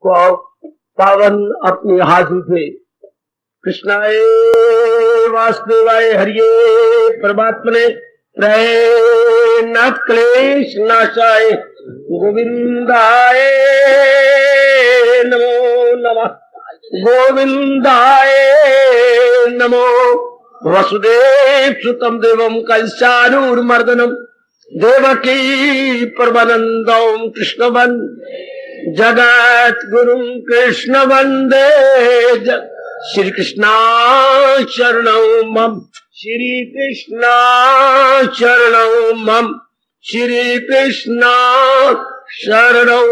को पावन अपनी हाथों पे कृष्णाय वासुदेवाय हरिये परमात्मने नाथ क्लेश नाशाय गोविंदाय नमो नमः गोविंदाय नमो वसुदेव सुतम देवम कंसानूर्मर्दनम देवकी परमानंदम कृष्णवन जगत गुरु कृष्ण वंदे श्री कृष्णा शरणं मम श्री कृष्णा शरणं मम श्री कृष्णा शरणं।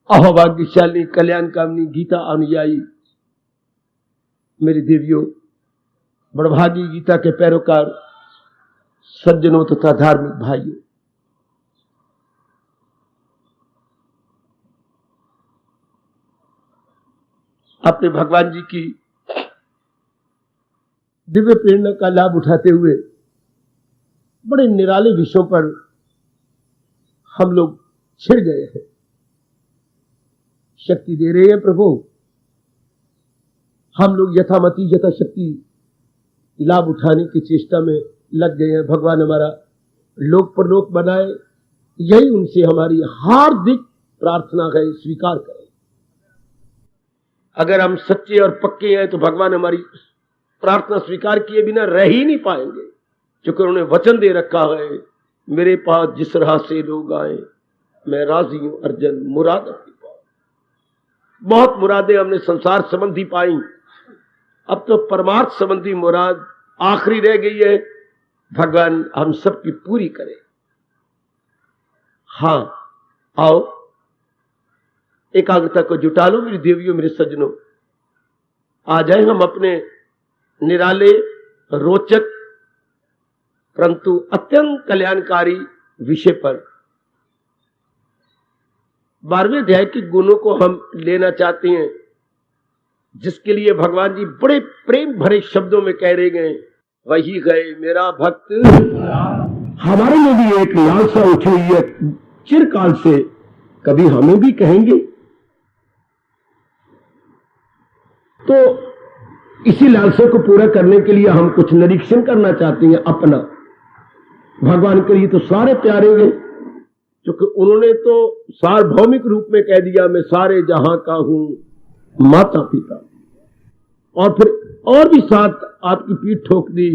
अहोभाग्यशाली कल्याण कामनी गीता अनुयायी मेरी देवियों, बड़भागी गीता के पैरोकार सज्जनों तथा धार्मिक भाइयों, अपने भगवान जी की दिव्य प्रेरणा का लाभ उठाते हुए बड़े निराले विषयों पर हम लोग छिड़ गए हैं। शक्ति दे रहे हैं प्रभु, हम लोग यथामति यथाशक्ति लाभ उठाने की चेष्टा में लग गए हैं। भगवान हमारा लोक परलोक बनाए, यही उनसे हमारी हार्दिक प्रार्थना है, स्वीकार करें। अगर हम सच्चे और पक्के हैं तो भगवान हमारी प्रार्थना स्वीकार किए बिना रह ही नहीं पाएंगे, क्योंकि उन्होंने वचन दे रखा है, मेरे पास जिस राह से लोग आए मैं राजी हूं अर्जन मुराद अपनी पाओ। बहुत मुरादें हमने संसार संबंधी पाई, अब तो परमार्थ संबंधी मुराद आखिरी रह गई है। भगवान हम सबकी पूरी करे। हाँ, आओ एकाग्रता को जुटा लो मेरी देवियों, मेरे सज्जनों। आ जाए हम अपने निराले, रोचक परंतु अत्यंत कल्याणकारी विषय पर। 12वें अध्याय के गुणों को हम लेना चाहते हैं, जिसके लिए भगवान जी बड़े प्रेम भरे शब्दों में कह रहे गए, वही गए मेरा भक्त। हमारे में भी एक लालसा उठी हुई है चिरकाल से, कभी हमें भी कहेंगे। तो इसी लालसा को पूरा करने के लिए हम कुछ निरीक्षण करना चाहते हैं अपना। भगवान के लिए तो सारे प्यारे हैं, क्योंकि उन्होंने तो सार्वभौमिक रूप में कह दिया, मैं सारे जहां का हूं माता पिता, और फिर और भी साथ आपकी पीठ ठोक दी,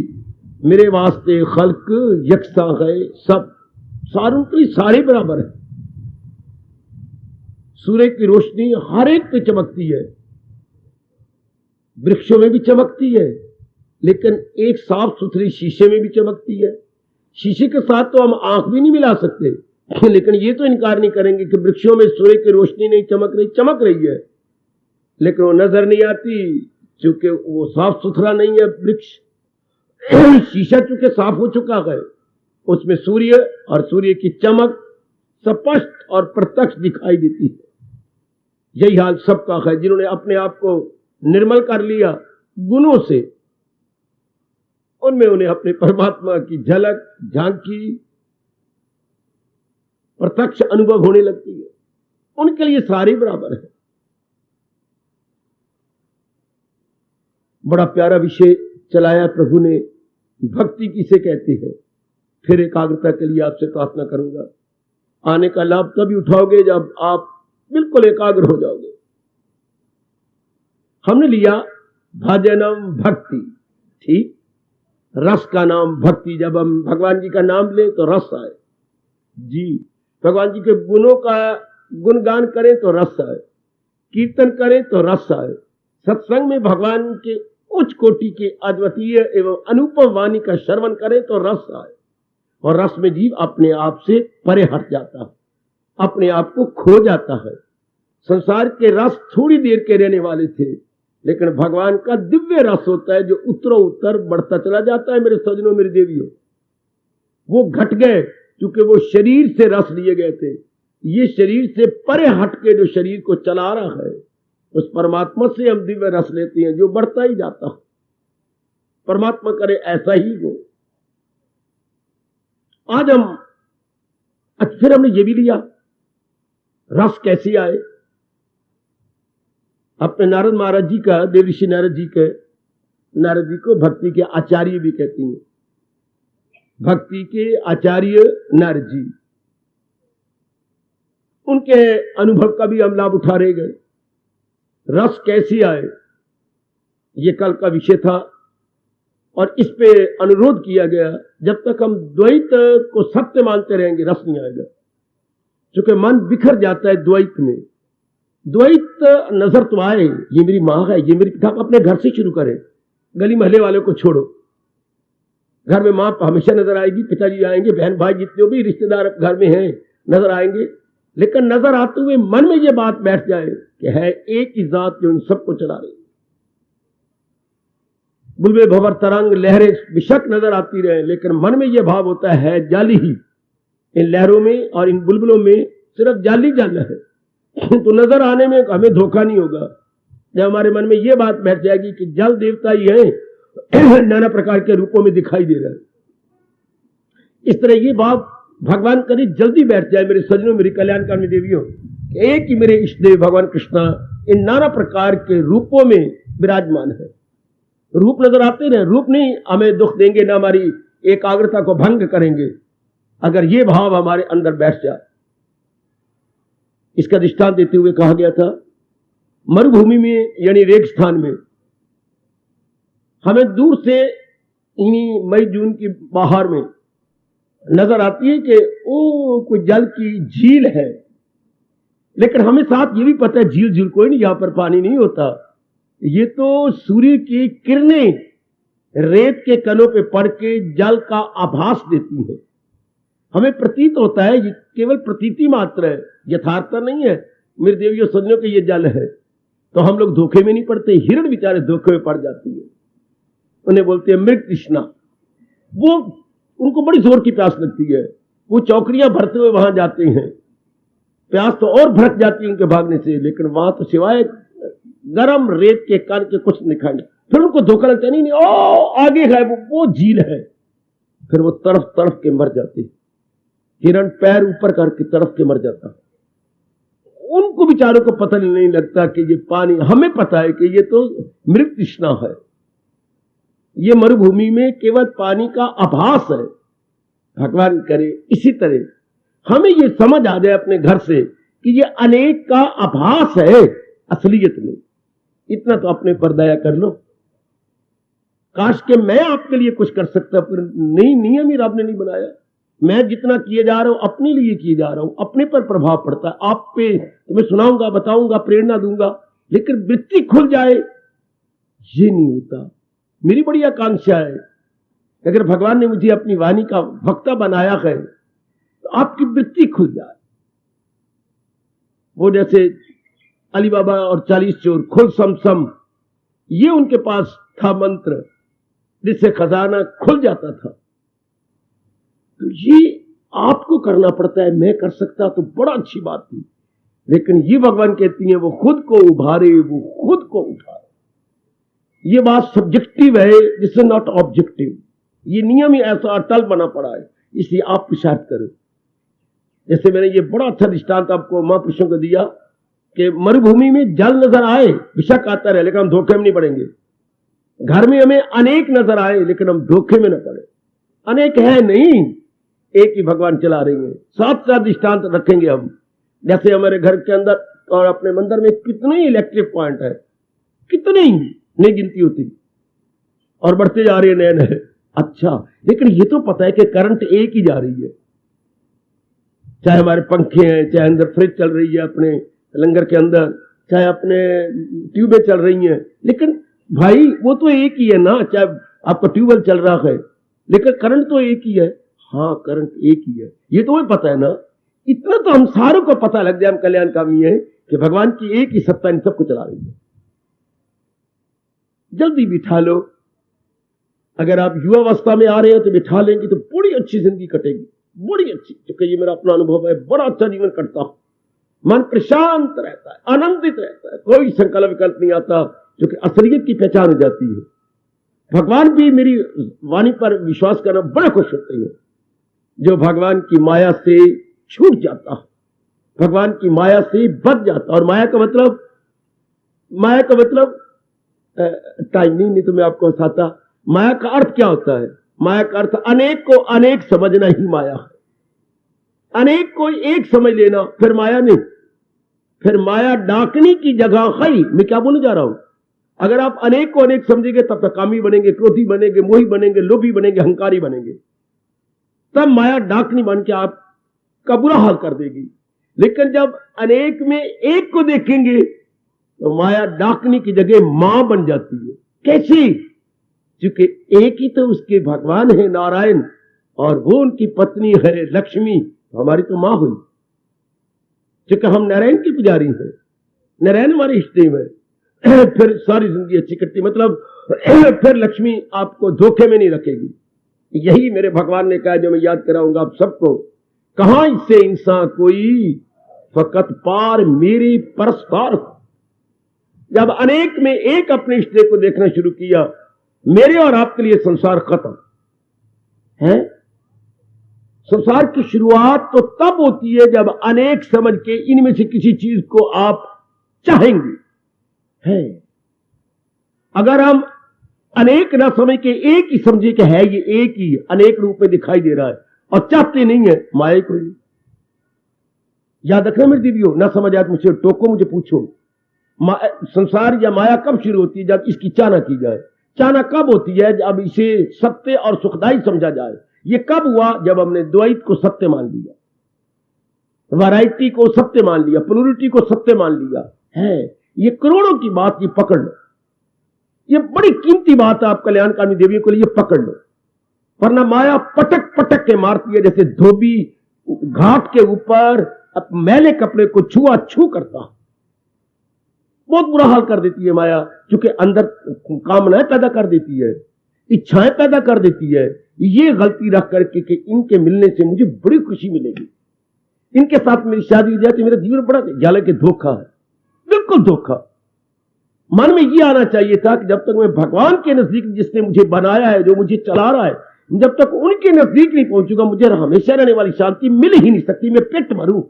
मेरे वास्ते खल्क यकसा है, सब सारों के लिए सारे बराबर है। सूर्य की रोशनी हर एक पे चमकती है, वृक्षों में भी चमकती है, लेकिन एक साफ सुथरी शीशे में भी चमकती है। शीशे के साथ तो हम आंख भी नहीं मिला सकते, लेकिन ये तो इनकार नहीं करेंगे कि वृक्षों में सूर्य की रोशनी नहीं चमक रही है, लेकिन वो नजर नहीं आती, क्योंकि वो साफ सुथरा नहीं है वृक्ष। शीशा चूंकि साफ हो चुका है, उसमें सूर्य और सूर्य की चमक स्पष्ट और प्रत्यक्ष दिखाई देती है। यही हाल सबका है, जिन्होंने अपने आप को निर्मल कर लिया गुणों से, उनमें उन्हें अपने परमात्मा की झलक झांकी प्रत्यक्ष अनुभव होने लगती है। उनके लिए सारे बराबर है। बड़ा प्यारा विषय चलाया प्रभु ने, भक्ति किसे कहते हैं। फिर एकाग्रता के लिए आपसे प्रार्थना करूंगा। आने का लाभ तभी उठाओगे जब आप बिल्कुल एकाग्र हो जाओगे। हमने लिया भजनम भक्ति, ठीक, रस का नाम भक्ति। जब हम भगवान जी का नाम लें तो रस आए जी, भगवान जी के गुणों का गुणगान करें तो रस आए, कीर्तन करें तो रस आए, सत्संग में भगवान के उच्च कोटि के अद्वितीय एवं अनुपम वाणी का श्रवण करें तो रस आए, और रस में जीव अपने आप से परे हट जाता है, अपने आप को खो जाता है। संसार के रस थोड़ी देर के रहने वाले थे, लेकिन भगवान का दिव्य रस होता है जो उत्तरों उत्तर बढ़ता चला जाता है। मेरे सज्जनों, मेरी देवियों, वो घट गए क्योंकि वो शरीर से रस लिए गए थे। ये शरीर से परे हटके जो शरीर को चला रहा है, उस परमात्मा से हम दिव्य रस लेते हैं जो बढ़ता ही जाता है। परमात्मा करे ऐसा ही हो। आज हम फिर हमने ये भी लिया रस कैसे आए? अपने नारद महाराज जी का, देव ऋषि नारद जी को भक्ति के आचार्य भी कहती हैं। भक्ति के आचार्य नारद जी, उनके अनुभव का भी हम लाभ उठा रहे गए। रस कैसे आए, ये कल का विषय था और इस पे अनुरोध किया गया, जब तक हम द्वैत को सत्य मानते रहेंगे रस नहीं आएगा। क्योंकि मन बिखर जाता है द्वैत में। द्वैत नजर तो आए, ये मेरी माँ है, ये मेरी पिता, अपने घर से शुरू करें, गली मोहल्ले वालों को छोड़ो। घर में माँ हमेशा नजर आएगी, पिताजी आएंगे, बहन भाई जितने भी रिश्तेदार घर में हैं नजर आएंगे, लेकिन नजर आते हुए मन में ये बात बैठ जाए कि है एक ही जात जो इन सबको चला रही। बुलबुल भंवर तरंग लहरें बेशक नजर आती रहे, लेकिन मन में यह भाव होता है जाली ही, इन लहरों में और इन बुलबुलों में सिर्फ जाली जाल है। तो नजर आने में हमें धोखा नहीं होगा। जब हमारे मन में यह बात बैठ जाएगी कि जल देवता ही है, नाना प्रकार के रूपों में दिखाई दे रहा है, इस तरह ये भाव भगवान करे जल्दी बैठ जाए मेरे सज्जनों, मेरी कल्याणकामी देवियों, एक ही मेरे इष्ट देव भगवान कृष्णा इन नाना प्रकार के रूपों में विराजमान है। रूप नजर आते रहे, रूप नहीं हमें दुख देंगे, ना हमारी एकाग्रता को भंग करेंगे, अगर ये भाव हमारे अंदर बैठ जाए। इसका दृष्टांत देते हुए कहा गया था, मरुभूमि में यानी रेगिस्तान में हमें दूर से इन्हीं मई जून की बाहर में नजर आती है कि ओ कोई जल की झील है, लेकिन हमें साथ ये भी पता है झील कोई नहीं, यहां पर पानी नहीं होता, ये तो सूर्य की किरणें रेत के कणों पे पड़ के जल का आभास देती है। हमें प्रतीत होता है, ये केवल प्रतीति मात्र है, यथार्थता नहीं है। मेरे देवियों सज्जनों के ये जल है, तो हम लोग धोखे में नहीं पड़ते। हिरण बेचारे धोखे में पड़ जाती है, उन्हें बोलते हैं मृग तृष्णा। वो उनको बड़ी जोर की प्यास लगती है, वो चौकड़ियां भरते हुए वहां जाते हैं, प्यास तो और भड़क जाती है उनके भागने से, लेकिन वहां तो सिवाय गरम रेत के कण के कुछ निखंड। फिर उनको धोखा लगता नहीं, ओ आगे है वो झील है, फिर वो तड़फ तड़फ के मर जाते। हिरण पैर ऊपर करके तड़फ के मर जाता। उनको बेचारों को पता नहीं लगता कि ये पानी, हमें पता है कि ये तो मृग तृष्णा है, ये मरुभूमि में केवल पानी का आभास है। भगवान करे इसी तरह हमें ये समझ आ जाए अपने घर से कि ये अनेक का आभास है, असलियत में। इतना तो अपने पर दया कर लो। काश के मैं आपके लिए कुछ कर सकता, पर नहीं, नियम ही आपने नहीं बनाया। मैं जितना किए जा रहा हूं अपने लिए किए जा रहा हूं, अपने पर प्रभाव पड़ता है। आप पे तुम्हें सुनाऊंगा, बताऊंगा, प्रेरणा दूंगा, लेकिन वृत्ति खुल जाए ये नहीं होता। मेरी बड़ी आकांक्षा है, अगर भगवान ने मुझे अपनी वाणी का वक्ता बनाया है तो आपकी वृत्ति खुल जाए। वो जैसे अली बाबा और 40 चोर, खुल सम, ये उनके पास था मंत्र जिससे खजाना खुल जाता था। तो ये आपको करना पड़ता है। मैं कर सकता तो बड़ा अच्छी बात थी, लेकिन ये भगवान कहती है वो खुद को उभारे, वो खुद को उठाए। ये बात सब्जेक्टिव है, दिस इज नॉट ऑब्जेक्टिव। ये नियम ही ऐसा अटल बना पड़ा है, इसलिए आप पुरुषार्थ करो। जैसे मैंने ये बड़ा अच्छा दृष्टांत आपको महापुरुषों को दिया कि मरुभूमि में जल नजर आए, बेशक आता रहे, लेकिन हम धोखे में नहीं पड़ेंगे। घर में हमें अनेक नजर आए, लेकिन हम धोखे में न पड़े। अनेक है नहीं, एक ही भगवान चला रही है। साथ साथ दृष्टांत रखेंगे हम। जैसे हमारे घर के अंदर और अपने मंदिर में कितने ही इलेक्ट्रिक पॉइंट है, कितने ही नहीं गिनती होती, और बढ़ते जा रहे हैं नए नए। अच्छा, लेकिन ये तो पता है कि करंट एक ही जा रही है। चाहे हमारे पंखे हैं, चाहे अंदर फ्रिज चल रही है अपने लंगर के अंदर, चाहे अपने ट्यूबें चल रही हैं, लेकिन भाई वो तो एक ही है ना। चाहे आपका ट्यूबवेल चल रहा है, लेकिन करंट तो एक ही है। हाँ, करंट एक ही है, ये तो हमें पता है ना। इतना तो हम सारों को पता लग जाए, हम कल्याणकामी है कि भगवान की एक ही सत्ता इन सबको चला रही है। जल्दी बिठा लो। अगर आप युवावस्था में आ रहे हो तो बिठा लेंगे तो बड़ी अच्छी जिंदगी कटेगी, बड़ी अच्छी। क्योंकि ये मेरा अपना अनुभव है, बड़ा अच्छा जीवन कटता हूं, मन प्रशांत रहता है, आनंदित रहता है, कोई संकल्प विकल्प नहीं आता, जो कि असलियत की पहचान हो जाती है। भगवान भी मेरी वाणी पर विश्वास करना बड़े खुश होते हैं। जो भगवान की माया से छूट जाता है भगवान की माया से बच जाता। और माया का मतलब टाइम नहीं तो मैं आपको बताता। माया का अर्थ क्या होता है? माया का अर्थ अनेक को अनेक समझना ही माया है। अनेक को एक समझ लेना फिर माया नहीं। फिर माया डाकनी की जगह खई। मैं क्या बोलने जा रहा हूं? अगर आप अनेक को अनेक समझेंगे तब तक कामी बनेंगे, क्रोधी बनेंगे, मोही बनेंगे, लोभी बनेंगे, अहंकारी बनेंगे। तब माया डाकनी बन के आपका बुरा हाल कर देगी। लेकिन जब अनेक में एक को देखेंगे तो माया डाकनी की जगह मां बन जाती है। कैसी? क्योंकि एक ही तो उसके भगवान है नारायण, और वो उनकी पत्नी है लक्ष्मी। हमारी तो मां हुई, क्योंकि हम नारायण के पुजारी हैं। नारायण हमारे इष्ट देव है। फिर सारी जिंदगी अच्छी कटती। मतलब फिर लक्ष्मी आपको धोखे में नहीं रखेगी। यही मेरे भगवान ने कहा, जो मैं याद कराऊंगा आप सबको। कहां इससे इंसान कोई फकत पार मेरी परस्पर। जब अनेक में एक अपने इष्ट देव को देखना शुरू किया, मेरे और आपके लिए संसार खत्म है। संसार की शुरुआत तो तब होती है जब अनेक समझ के इनमें से किसी चीज को आप चाहेंगे है। अगर हम अनेक ना समझ के एक ही समझे कि है ये एक ही अनेक रूप में दिखाई दे रहा है और चाहते नहीं है, माया कोई नहीं। याद रखना मेरे दीदियों, ना समझ आए मुझसे टोको, मुझे पूछो संसार या माया कब शुरू होती है? जब इसकी चाहना की जाए। चाहना कब होती है? जब इसे सत्य और सुखदायी समझा जाए। ये कब हुआ? जब हमने द्वैत को सत्य मान लिया, वैरायटी को सत्य मान लिया, प्लूरिटी को सत्य मान लिया है। ये करोड़ों की बात, ये पकड़ लो। ये बड़ी कीमती बात है आप कल्याणकामी देवियों के लिए, ये पकड़ लो। वरना माया पटक पटक के मारती है, जैसे धोबी घाट के ऊपर मैले कपड़े को छुआ छू करता। बहुत बुरा हाल कर देती है माया, क्योंकि अंदर कामनाएं पैदा कर देती है, इच्छाएं पैदा कर देती है। ये गलती रख करके कि इनके मिलने से मुझे बड़ी खुशी मिलेगी, इनके साथ मेरी शादी हो जाए तो मेरा जीवन बड़ा, हालांकि धोखा है, बिल्कुल धोखा। मन में ये आना चाहिए था कि जब तक मैं भगवान के नजदीक, जिसने मुझे बनाया है, जो मुझे चला रहा है, जब तक उनके नजदीक नहीं पहुंचूंगा मुझे हमेशा रहने वाली शांति मिल ही नहीं सकती, मैं पेट मरूं।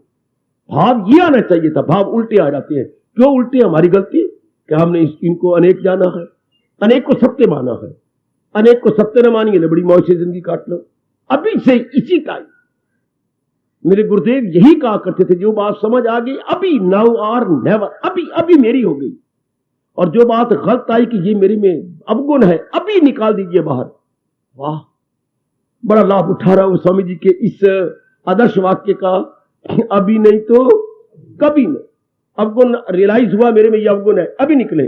भाव ये आना चाहिए था। भाव उल्टे आ जाते हैं। क्यों उल्टे? हमारी गलती कि हमने इनको अनेक जाना है, अनेक को सत्य माना है। अनेक को सत्य न मानिए, बड़ी मौज से जिंदगी काट लो। अभी से इसी टाइम मेरे गुरुदेव यही कहा करते थे, जो बात समझ आ गई अभी, नाउ और नेवर, अभी अभी मेरी हो गई। और जो बात गलत आई कि ये मेरे में अवगुण है, अभी निकाल दीजिए बाहर। वाह, बड़ा लाभ उठा रहा हूं स्वामी जी के इस आदर्श वाक्य का। अभी नहीं तो कभी नहीं। अवगुण रियलाइज हुआ मेरे में ये अवगुण है, अभी निकले,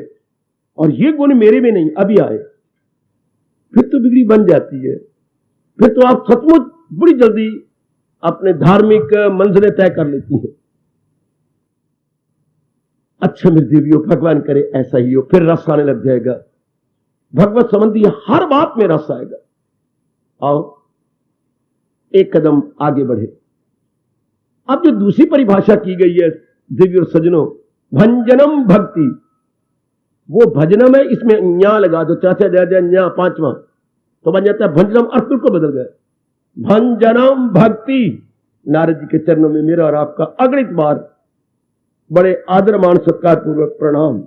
और ये गुण मेरे में नहीं अभी आए, फिर तो बिगड़ी बन जाती है। फिर तो आप सचमुच बड़ी जल्दी अपने धार्मिक मंजिलें तय कर लेती हैं। अच्छा मेरे देवियों, भगवान करे ऐसा ही हो, फिर रस आने लग जाएगा। भगवत संबंधी हर बात में रस आएगा। आओ एक कदम आगे बढ़े। अब जो दूसरी परिभाषा की गई है देवी और सज्जनों, भंजनम भक्ति, वो भजनम है, इसमें न्या लगा दो, चाचा दया न्या पांचवा, तो बन जाता है भंजनम। अर्थ को बदल गया। भंजनम भक्ति। नारद जी के चरणों में मेरा और आपका अगणित बार बड़े आदर मान सत्कार पूर्वक प्रणाम।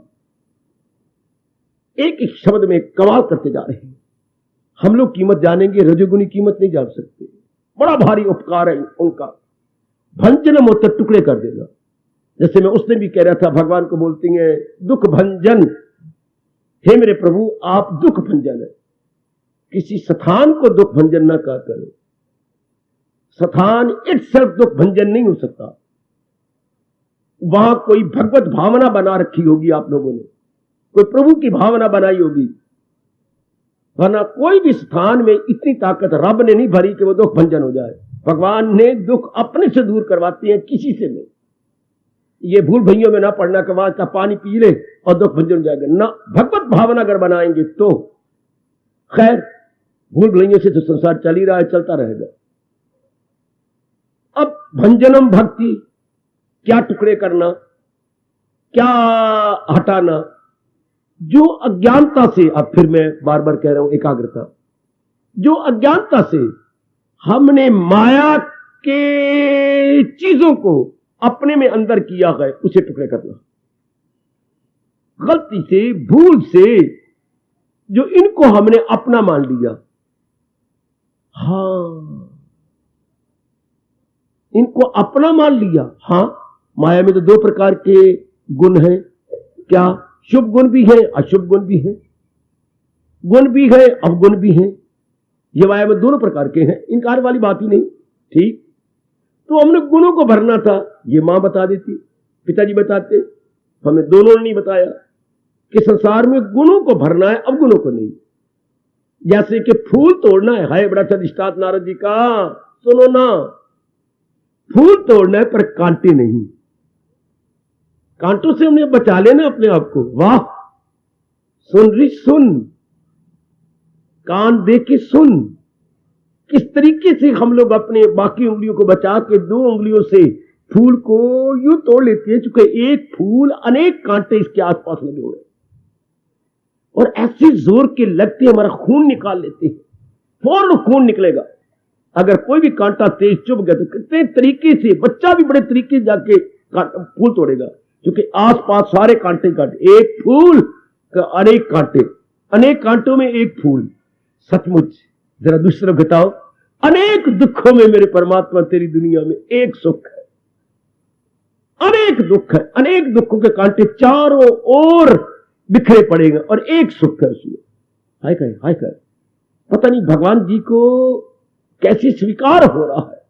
एक एक शब्द में कमाल करते जा रहे हैं। हम लोग कीमत जानेंगे, रजोगुनी कीमत नहीं जान सकते। बड़ा भारी उपकार है उनका। भंजनम होता टुकड़े कर देना। जैसे मैं उसने भी कह रहा था, भगवान को बोलते हैं दुख भंजन, हे मेरे प्रभु आप दुख भंजन है। किसी स्थान को दुख भंजन ना कहा करें। स्थान इटसेल्फ दुख भंजन नहीं हो सकता। वहां कोई भगवत भावना बना रखी होगी आप लोगों ने, कोई प्रभु की भावना बनाई होगी, वरना कोई भी स्थान में इतनी ताकत रब ने नहीं भरी कि वो दुख भंजन हो जाए। भगवान ने दुख अपने से दूर करवाते हैं, किसी से नहीं। ये भूल भैयों में ना पड़ना कि वहां का पानी पी ले और दुख भंजन हो जाएगा ना। भगवत भावना अगर बनाएंगे तो खैर, भूल भैयों से तो संसार चल ही रहा है, चलता रहेगा। अब भंजनम भक्ति, क्या टुकड़े करना, क्या हटाना। जो अज्ञानता से, अब फिर मैं बार बार कह रहा हूं एकाग्रता, जो अज्ञानता से हमने माया के चीजों को अपने में अंदर किया है उसे टुकड़े करना। गलती से, भूल से जो इनको हमने अपना मान लिया, हां, इनको अपना मान लिया। हां, माया में तो दो प्रकार के गुण हैं, क्या? शुभ गुण भी है, अशुभ गुण भी है, गुण भी है, अवगुण भी है। ये माया में दोनों प्रकार के हैं, इनकार वाली बात ही नहीं। ठीक, तो हमने गुणों को भरना था, ये मां बता देती, पिताजी बताते, हमें दोनों ने नहीं बताया कि संसार में गुणों को भरना है, अवगुणों को नहीं। जैसे कि फूल तोड़ना है, हाय बड़ा अच्छा दृष्टांत नारद जी का, सुनो ना, फूल तोड़ना है पर कांटे नहीं। कांटों से हमने बचा लेना अपने आप को। वाह, सुन रही, सुन, कान दे के सुन, किस तरीके से हम लोग अपने बाकी उंगलियों को बचा के दो उंगलियों से फूल को यूं तोड़ लेते हैं, चूंकि एक फूल अनेक कांटे इसके आसपास लगे हुए हैं, और ऐसे जोर के लगते हमारा खून निकाल लेते हैं, फौरन खून निकलेगा। अगर कोई भी कांटा तेज चुभ गया तो कितने तरीके से, बच्चा भी बड़े तरीके से जाके फूल तोड़ेगा, क्योंकि आसपास सारे कांटे कांटे, एक फूल का अनेक कांटे, अनेक कांटों में एक फूल। सचमुच जरा दूसरा बताओ, अनेक दुखों में मेरे परमात्मा तेरी दुनिया में एक सुख है, अनेक दुख है, अनेक दुखों के कांटे चारों ओर बिखरे पड़ेगा और एक सुख है उसमें। हाय कहे, हाय कहे, पता नहीं भगवान जी को कैसे स्वीकार हो रहा है।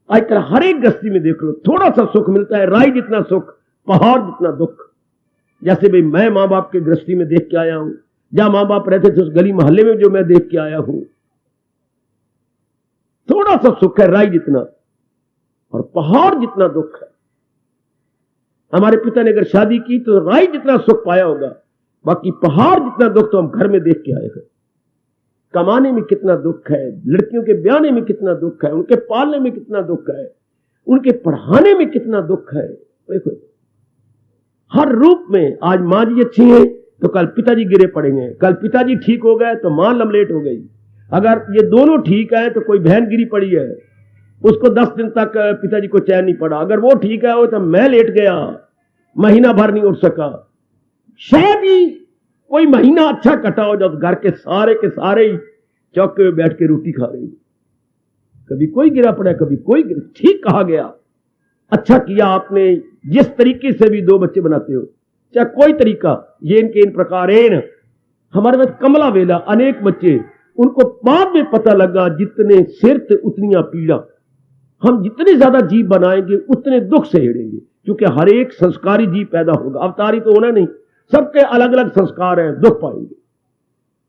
आजकल हर एक गृहस्थी में देख लो, थोड़ा सा सुख मिलता है, राई जितना सुख, पहाड़ जितना दुख। जैसे भाई मैं मां बाप के गृहस्थी में देख के आया हूं, जहां मां बाप रहते थे उस गली मोहल्ले में जो मैं देख के आया हूं, थोड़ा सा सुख है राई जितना, और पहाड़ जितना दुख है। हमारे पिता ने अगर शादी की तो राई जितना सुख पाया होगा, बाकी पहाड़ जितना दुख तो हम घर में देख के आए हैं। कमाने में कितना दुख है, लड़कियों के ब्याहने में कितना दुख है, उनके पालने में कितना दुख है, उनके पढ़ाने में कितना दुख है। देखो हर रूप में, आज मां जी अच्छी है तो कल पिताजी गिरे पड़ेंगे, कल पिताजी ठीक हो गए तो मां लमलेट हो गई, अगर ये दोनों ठीक है तो कोई बहन गिरी पड़ी है, उसको 10 दिन तक पिताजी को चैन नहीं पड़ा, अगर वो ठीक है तो मैं लेट गया, महीना भर नहीं उठ सका। शायद ही कोई महीना अच्छा कटा हो जब घर के सारे ही चौके में बैठ के रोटी खा रहे, कभी कोई गिरा पड़ा, कभी कोई गिरा। ठीक कहा गया, अच्छा किया आपने जिस तरीके से भी 2 बच्चे बनाते हो, चाहे कोई तरीका, ये इनके इन प्रकारेण। हमारे पास कमला वेला अनेक बच्चे, उनको बाद में पता लगा जितने सिर थे उतनी पीड़ा। हम जितने ज्यादा जीव बनाएंगे उतने दुख सहेड़ेंगे, क्योंकि हर एक संस्कारी जीव पैदा होगा, अवतारी तो होना नहीं, सबके अलग अलग संस्कार हैं, दुख पाएंगे।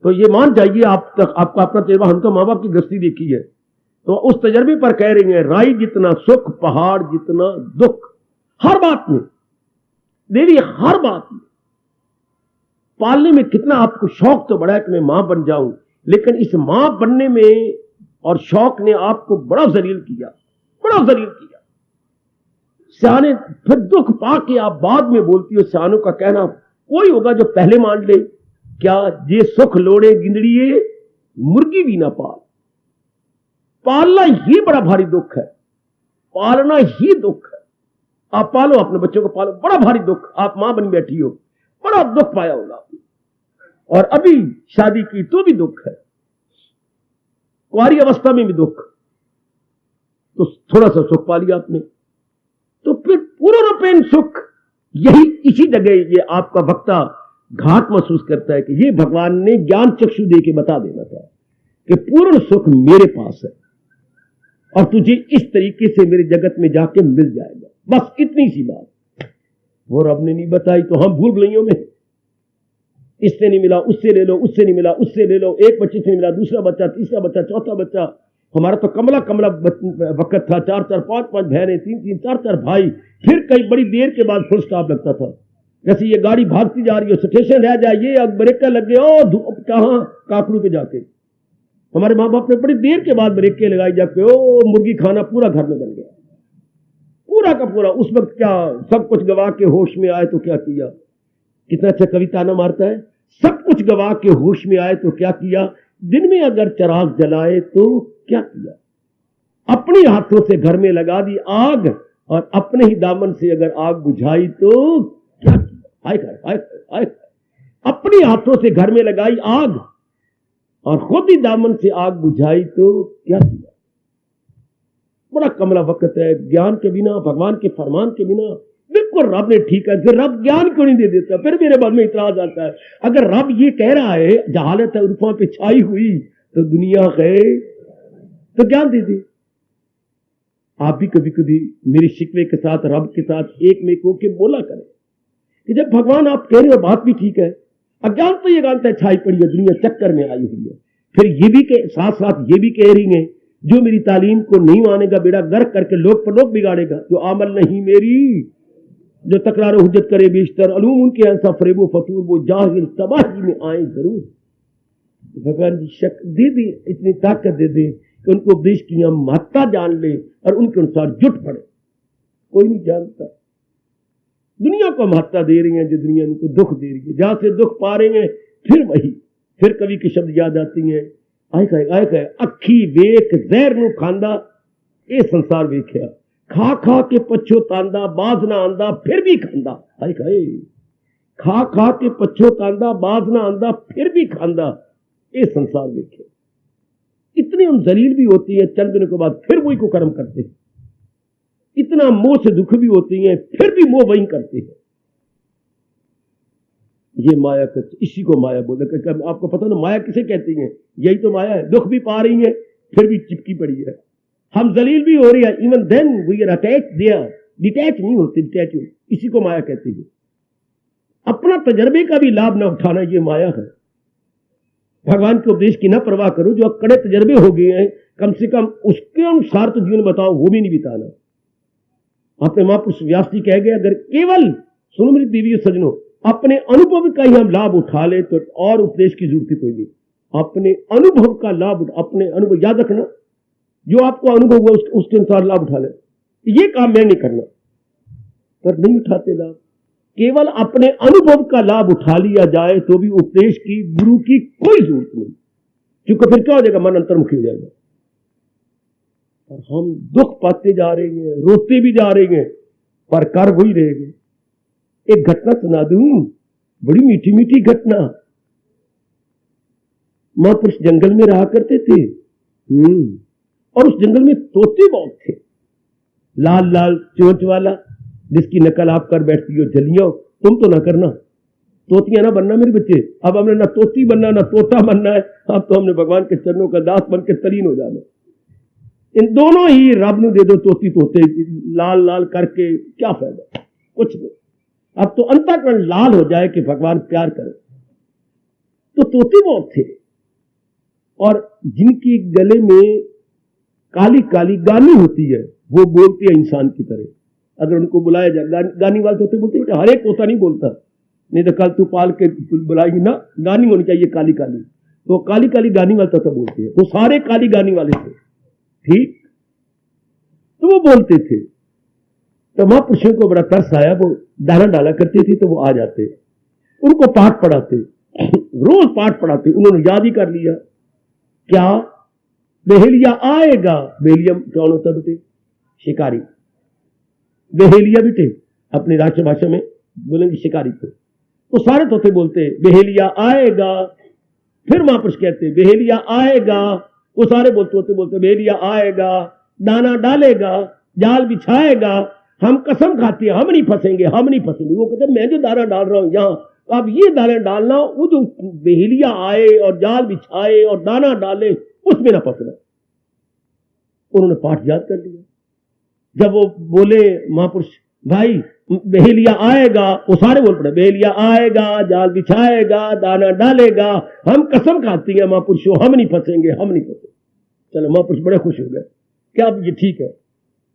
तो ये मान जाइए, आप तक आपका अपना तजुर्बा, हम तो मां बाप की गृहस्थी देखी है, तो उस तजर्बे पर कह रही है, राई जितना सुख, पहाड़ जितना दुख। हर बात में देवी, हर बात में। पालने में कितना आपको शौक तो बड़ा है कि मैं मां बन जाऊं, लेकिन इस मां बनने में और शौक ने आपको बड़ा जलील किया, बड़ा जलील किया। सियाने फिर दुख पाके आप बाद में बोलती हो, सियानों का कहना कोई होगा जो पहले मान ले, क्या ये सुख लोड़े गिंदड़िए मुर्गी भी ना पाल। पालना ही बड़ा भारी दुख है, पालना ही दुख है। आप पालो, अपने बच्चों को पालो, बड़ा भारी दुख। आप मां बन बैठी हो, बड़ा दुख पाया होगा, और अभी शादी की तो भी दुख है, कुंवारी अवस्था में भी दुख, तो थोड़ा सा सुख पा लिया आपने, तो फिर पूर्णपेन सुख। यही इसी जगह ये आपका वक्ता घाट महसूस करता है कि ये भगवान ने ज्ञान चक्षु दे के बता देना था कि पूर्ण सुख मेरे पास है, और तुझे इस तरीके से मेरे जगत में जाके मिल जाएगा। बस इतनी सी बात। वो रब ने नहीं बताई तो हम भूल गलियों में, इससे नहीं मिला उससे ले लो, उससे नहीं मिला उससे ले लो, एक बच्चे से नहीं मिला दूसरा बच्चा, तीसरा बच्चा, चौथा बच्चा। हमारा तो कमला कमला वक्त था, 4-4, 5-5 बहनें, 3-3, 4-4 भाई, फिर कई बड़ी देर के बाद फुल स्टॉप लगता था। जैसे ये गाड़ी भागती जा रही हो, स्टेशन रह जाए, ये अब ब्रेकर लग गए, ओ कहां काकड़ू पे जाके। हमारे माँ बाप ने बड़ी देर के बाद ब्रेकें लगाई जाके, ओ मुर्गी खाना पूरा घर में बन गया, पूरा का पूरा। उस वक्त क्या सब कुछ गवा के होश में आए तो क्या किया। कितना अच्छा कविता ना मारता है, सब कुछ गवा के होश में आए तो क्या किया, दिन में अगर चिराग जलाए तो क्या किया। अपने हाथों से घर में लगा दी आग, और अपने ही दामन से अगर आग बुझाई तो क्या किया, हाय हाय हाय हाय, अपने हाथों से घर में लगाई आग और खुद ही दामन से आग बुझाई तो क्या किया। बड़ा कमला वक्त है, ज्ञान के बिना, भगवान के फरमान के बिना। बिल्कुल रब ने ठीक है, फिर रब ज्ञान क्यों नहीं दे देता। फिर मेरे मन में इतराज आता है, अगर रब ये कह रहा है जहालत है उर्फों पे छाई हुई तो दुनिया है तो ज्ञान दे दे। आप भी कभी कभी मेरे शिकवे के साथ रब के साथ एक में को के बोला करें कि जब भगवान आप कह रहे हो बात भी ठीक है, अज्ञान तो ये जानता है छाई पड़ी है, दुनिया चक्कर में आई हुई है। फिर ये भी साथ साथ ये भी कह रही है जो मेरी तालीम को नहीं मानेगा बेड़ा गर्क करके लोक परलोक बिगाड़ेगा। जो अमल नहीं मेरी, जो तकरार हुज्जत करे बेशतर अलूम उनके अंसा फरेबो फतूर, वो जाहिल तबाही में आए जरूर। भगवान जी शक दे दे, इतनी ताकत दे दे कि उनको उपदेश की हम महत्ता जान ले और उनके अनुसार जुट पड़े। कोई नहीं जानता, दुनिया को महत्ता दे रही है जो दुनिया इनको दुख दे रही है। जहां से दुख पा रहे हैं फिर वही, फिर कवि की शब्द याद आती हैं, आए कहे अखी वेख जहर नु खांदा ये संसार वेख्या, खा खा के पछो तांदा बाज ना आंदा फिर भी खांदा। आए कहे खा खा के पछो तांदा बाज ना आंदा फिर भी खांदा ये संसार वेख्या। इतने हम जलील भी होती है, चंद दिनों के बाद फिर वही को कर्म करते हैं। इतना मोह से दुख भी होती है, फिर भी मोह वही करते हैं। ये माया का, इसी को माया बोलते। आपको पता ना माया किसे कहती है? यही तो माया है। दुख भी पा रही है फिर भी चिपकी पड़ी है। हम जलील भी हो रही है, even then we are attach there, detach नहीं होती, डिटैच। इसी को माया कहती है। अपना तजर्बे का भी लाभ ना उठाना ये माया है। भगवान के उपदेश की ना परवाह करो, जो कड़े तजर्बे हो गए हैं कम से कम उसके अनुसार तो जीवन बताओ, वो भी नहीं बिताना। अपने महापुरुष व्यास जी कह गए, अगर केवल सुनो मेरी देवी सजनों, अपने अनुभव का ही हम लाभ उठा ले तो और उपदेश की जरूरत ही कोई नहीं। अपने अनुभव का लाभ, अपने अनुभव याद रखना, जो आपको अनुभव हुआ उसके अनुसार लाभ उठा ले। ये काम मैं नहीं करना, पर नहीं उठाते लाभ। केवल अपने अनुभव का लाभ उठा लिया जाए तो भी उपदेश की, गुरु की कोई जरूरत नहीं, क्योंकि फिर क्या हो जाएगा, मन अंतर्मुखी हो जाएगा। और हम दुख पाते जा रहे हैं, रोते भी जा रहे हैं, पर कर वही रहेंगे। एक घटना सुना दूं, बड़ी मीठी मीठी घटना। महापुरुष जंगल में रहा करते थे, और उस जंगल में तोते बहुत थे, लाल लाल चोंच वाला, जिसकी नकल आप कर बैठती हो। जलियो तुम तो ना करना, तोतियां ना बनना मेरे बच्चे। अब हमने ना तोती बनना ना तोता बनना है, अब तो हमने भगवान के चरणों का दास बन के तलीन हो जाना। इन दोनों ही रब ने दे दो, तोती तोते लाल लाल करके क्या फायदा, कुछ नहीं। अब तो अंतःकरण लाल हो जाए कि भगवान प्यार करे। तो तोते बहुत थे, और जिनकी गले में काली काली गानी होती है वो बोलती है इंसान की तरह। अगर उनको बुलाया जाए, गानी वाले तोते बोलते हैं, हर एक तोता नहीं बोलता, नहीं तो कल तू पाल के बुलाएगी ना, गानी होनी चाहिए काली काली। तो काली काली गानी वाले तोता बोलते हैं, वो सारे काली गानी वाले थे, ठीक। तो वो बोलते थे, तो महापुरुषों को बड़ा तरस आया। वो दाना डाला करते थे तो वो आ जाते, उनको पाठ पढ़ाते, रोज पाठ पढ़ाते। उन्होंने याद ही कर लिया, क्या बहेलिया आएगा। बहेलिया कौन होता बेटे? शिकारी। बहेलिया बेटे अपनी राष्ट्र भाषा में बोलेंगे शिकारी को। तो सारे तोते बोलते बहेलिया आएगा। फिर महापुरुष कहते बहेलिया आएगा, वो सारे बोलते बहेलिया आएगा, दाना डालेगा, जाल बिछाएगा, हम कसम खाते हैं हम नहीं फंसेंगे, हम नहीं फंसेंगे। वो कहते मैं जो दाना डाल रहा हूं यहां, अब ये दाना डालना, वो जो बहेलिया आए और जाल बिछाए और दाना डाले उसमें ना फंसना। उन्होंने पाठ याद कर लिया। जब वो बोले महापुरुष भाई बहेलिया आएगा, वो सारे बोल पड़े बहेलिया आएगा, जाल बिछाएगा, दाना डालेगा, हम कसम खाती हैं महापुरुषों हम नहीं फंसेंगे, हम नहीं फंसेंगे। चलो महापुरुष बड़े खुश हो गए, क्या अब ये ठीक है।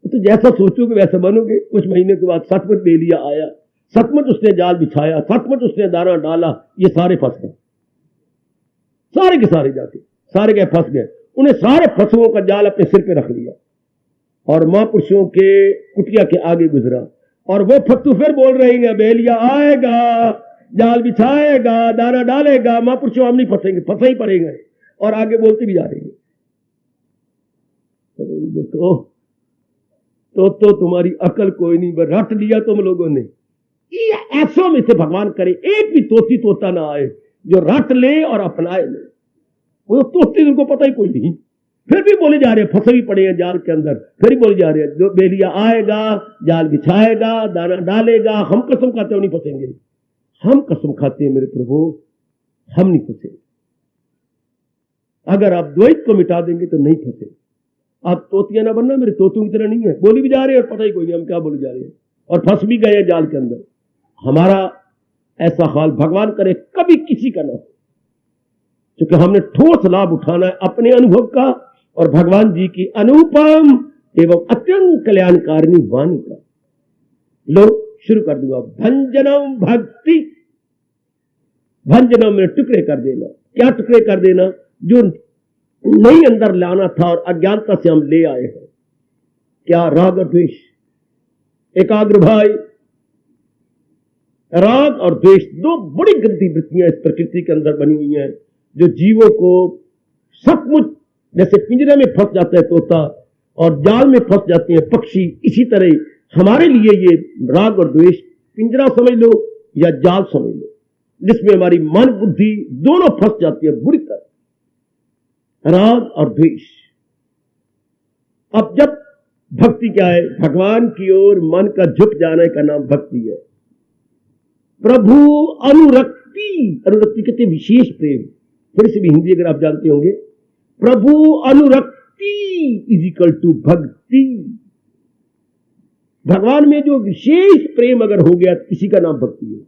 तो जैसा सोचोगे वैसा बनोगे। कुछ महीने के बाद सचमुच बहेलिया आया, सचमुच उसने जाल बिछाया, सचमुच उसने दाना डाला, ये सारे फंस गए, सारे के सारे जाके सारे गए फंस गए। उन्हें सारे फसुओं का जाल अपने सिर पे रख लिया और महापुरुषों के कुटिया के आगे गुजरा, और वो फत्तू फिर बोल रही है बहेलिया आएगा, जाल बिछाएगा, दाना डालेगा, महापुरुषों हम नहीं फंसेंगे, फंसे ही पड़ेंगे, और आगे बोलते भी जा रही है। देखो तो तुम्हारी अकल कोई नहीं, बस रट लिया तुम लोगों ने। ये ऐसों में से भगवान करे एक भी तोती तोता ना आए जो रट ले और अपनाए ले। वो तोती उनको पता ही कोई नहीं, फिर भी बोले जा रहे हैं, फंसे भी पड़े हैं जाल के अंदर, फिर भी बोले जा रहे हैं जो बेलिया आएगा, जाल बिछाएगा, दाना डालेगा। हम कसम खाते हो नहीं फंसेंगे, हम कसम खाते हैं मेरे प्रभु हम नहीं फंसे। अगर आप द्वैत को मिटा देंगे तो नहीं फंसे। आप तोतिया ना बनना, मेरे तोतों की तरह नहीं है, बोली भी जा रहे हैं और पता ही कोई नहीं हम क्या बोले जा रहे हैं, और फंस भी गए जाल के अंदर। हमारा ऐसा हाल भगवान करे कभी किसी का ना हो, क्योंकि हमने ठोस लाभ उठाना है अपने अनुभव का और भगवान जी की अनुपम एवं अत्यंत कल्याणकारिणी वाणी का। लो शुरू कर दूंगा। भंजनम भक्ति, भंजनम में टुकड़े कर देना। क्या टुकड़े कर देना? जो नहीं अंदर लाना था और अज्ञानता से हम ले आए हैं। क्या? राग और द्वेष। एकाग्र भाई, राग और द्वेष दो बड़ी गंदी वृत्तियां इस प्रकृति के अंदर बनी हुई हैं, जो जीवों को सचमुच जैसे पिंजरे में फंस जाता है तोता और जाल में फंस जाते हैं पक्षी, इसी तरह हमारे लिए ये राग और द्वेष पिंजरा समझ लो या जाल समझ लो, जिसमें हमारी मन बुद्धि दोनों फंस जाती है बुरी तरह। राग और द्वेष। अब जब भक्ति क्या है? भगवान की ओर मन का झुक जाने का नाम भक्ति है। प्रभु अनुरक्ति, अनुरक्ति कहते विशेष प्रेम। थोड़ी सी भी हिंदी अगर आप जानते होंगे, प्रभु अनुरक्ति इज इक्वल टू भक्ति। भगवान में जो विशेष प्रेम अगर हो गया इसी का नाम भक्ति है।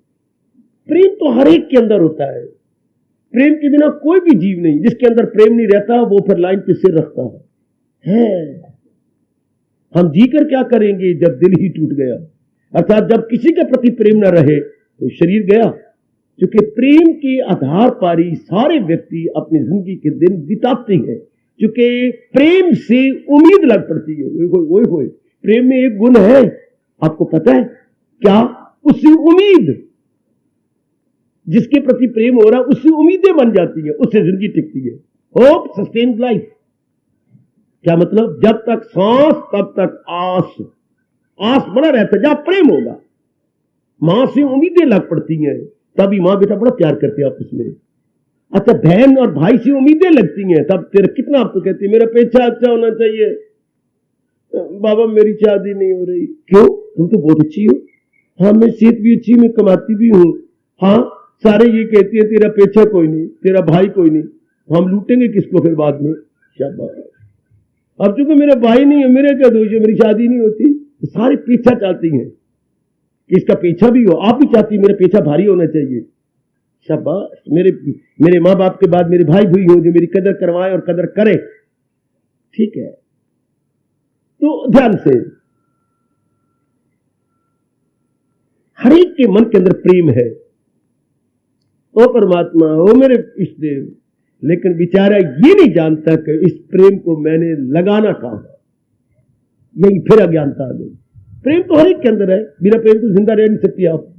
प्रेम तो हर एक के अंदर होता है, प्रेम के बिना कोई भी जीव नहीं। जिसके अंदर प्रेम नहीं रहता वो फिर लाइन पे सिर रखता है। हम जीकर क्या करेंगे जब दिल ही टूट गया? अर्थात जब किसी के प्रति प्रेम न रहे तो शरीर गया। क्योंकि प्रेम के आधार पर ही सारे व्यक्ति अपनी जिंदगी के दिन बिताते हैं, क्योंकि प्रेम से उम्मीद लग पड़ती है। वो प्रेम में एक गुण है, आपको पता है क्या? उससे उम्मीद, जिसके प्रति प्रेम हो रहा है उससे उम्मीदें बन जाती है, उससे जिंदगी टिकती है। Hope sustains life. क्या मतलब? जब तक सांस तब तक आस, आस बना रहता है। जहां प्रेम होगा, मां से उम्मीदें लग पड़ती हैं, तभी मां बेटा बड़ा प्यार करते हैं आपस में। अच्छा, बहन और भाई से उम्मीदें लगती हैं, तब तेरा कितना आपको कहती है मेरा पेचा अच्छा होना चाहिए, बाबा मेरी शादी नहीं हो रही। क्यों? तुम तो बहुत अच्छी हो। हाँ, मैं सेहत भी अच्छी, मैं कमाती भी हूं। हाँ, सारे ये कहती है तेरा पेचा कोई नहीं, तेरा भाई कोई नहीं, हम लूटेंगे किसको फिर बाद में? शाबाश। अब चूंकि मेरा भाई नहीं है, मेरे क्या दोष है, मेरी शादी नहीं होती, तो सारे पीछा चाहती हैं कि इसका पीछा भी हो। आप भी चाहती मेरा पीछा भारी होना चाहिए। शाबाश। मेरे माँ बाप के बाद मेरे भाई भूई हो जो मेरी कदर करवाए और कदर करे। ठीक है, तो ध्यान से, हर एक के मन के अंदर प्रेम है। ओ परमात्मा, ओ मेरे इष्ट देव, लेकिन बेचारा ये नहीं जानता कि इस प्रेम को मैंने लगाना कहां है। यही फिर अज्ञानता आ गई। प्रेम तो हर एक के अंदर है, बिना प्रेम तो जिंदा रह नहीं सकती आप।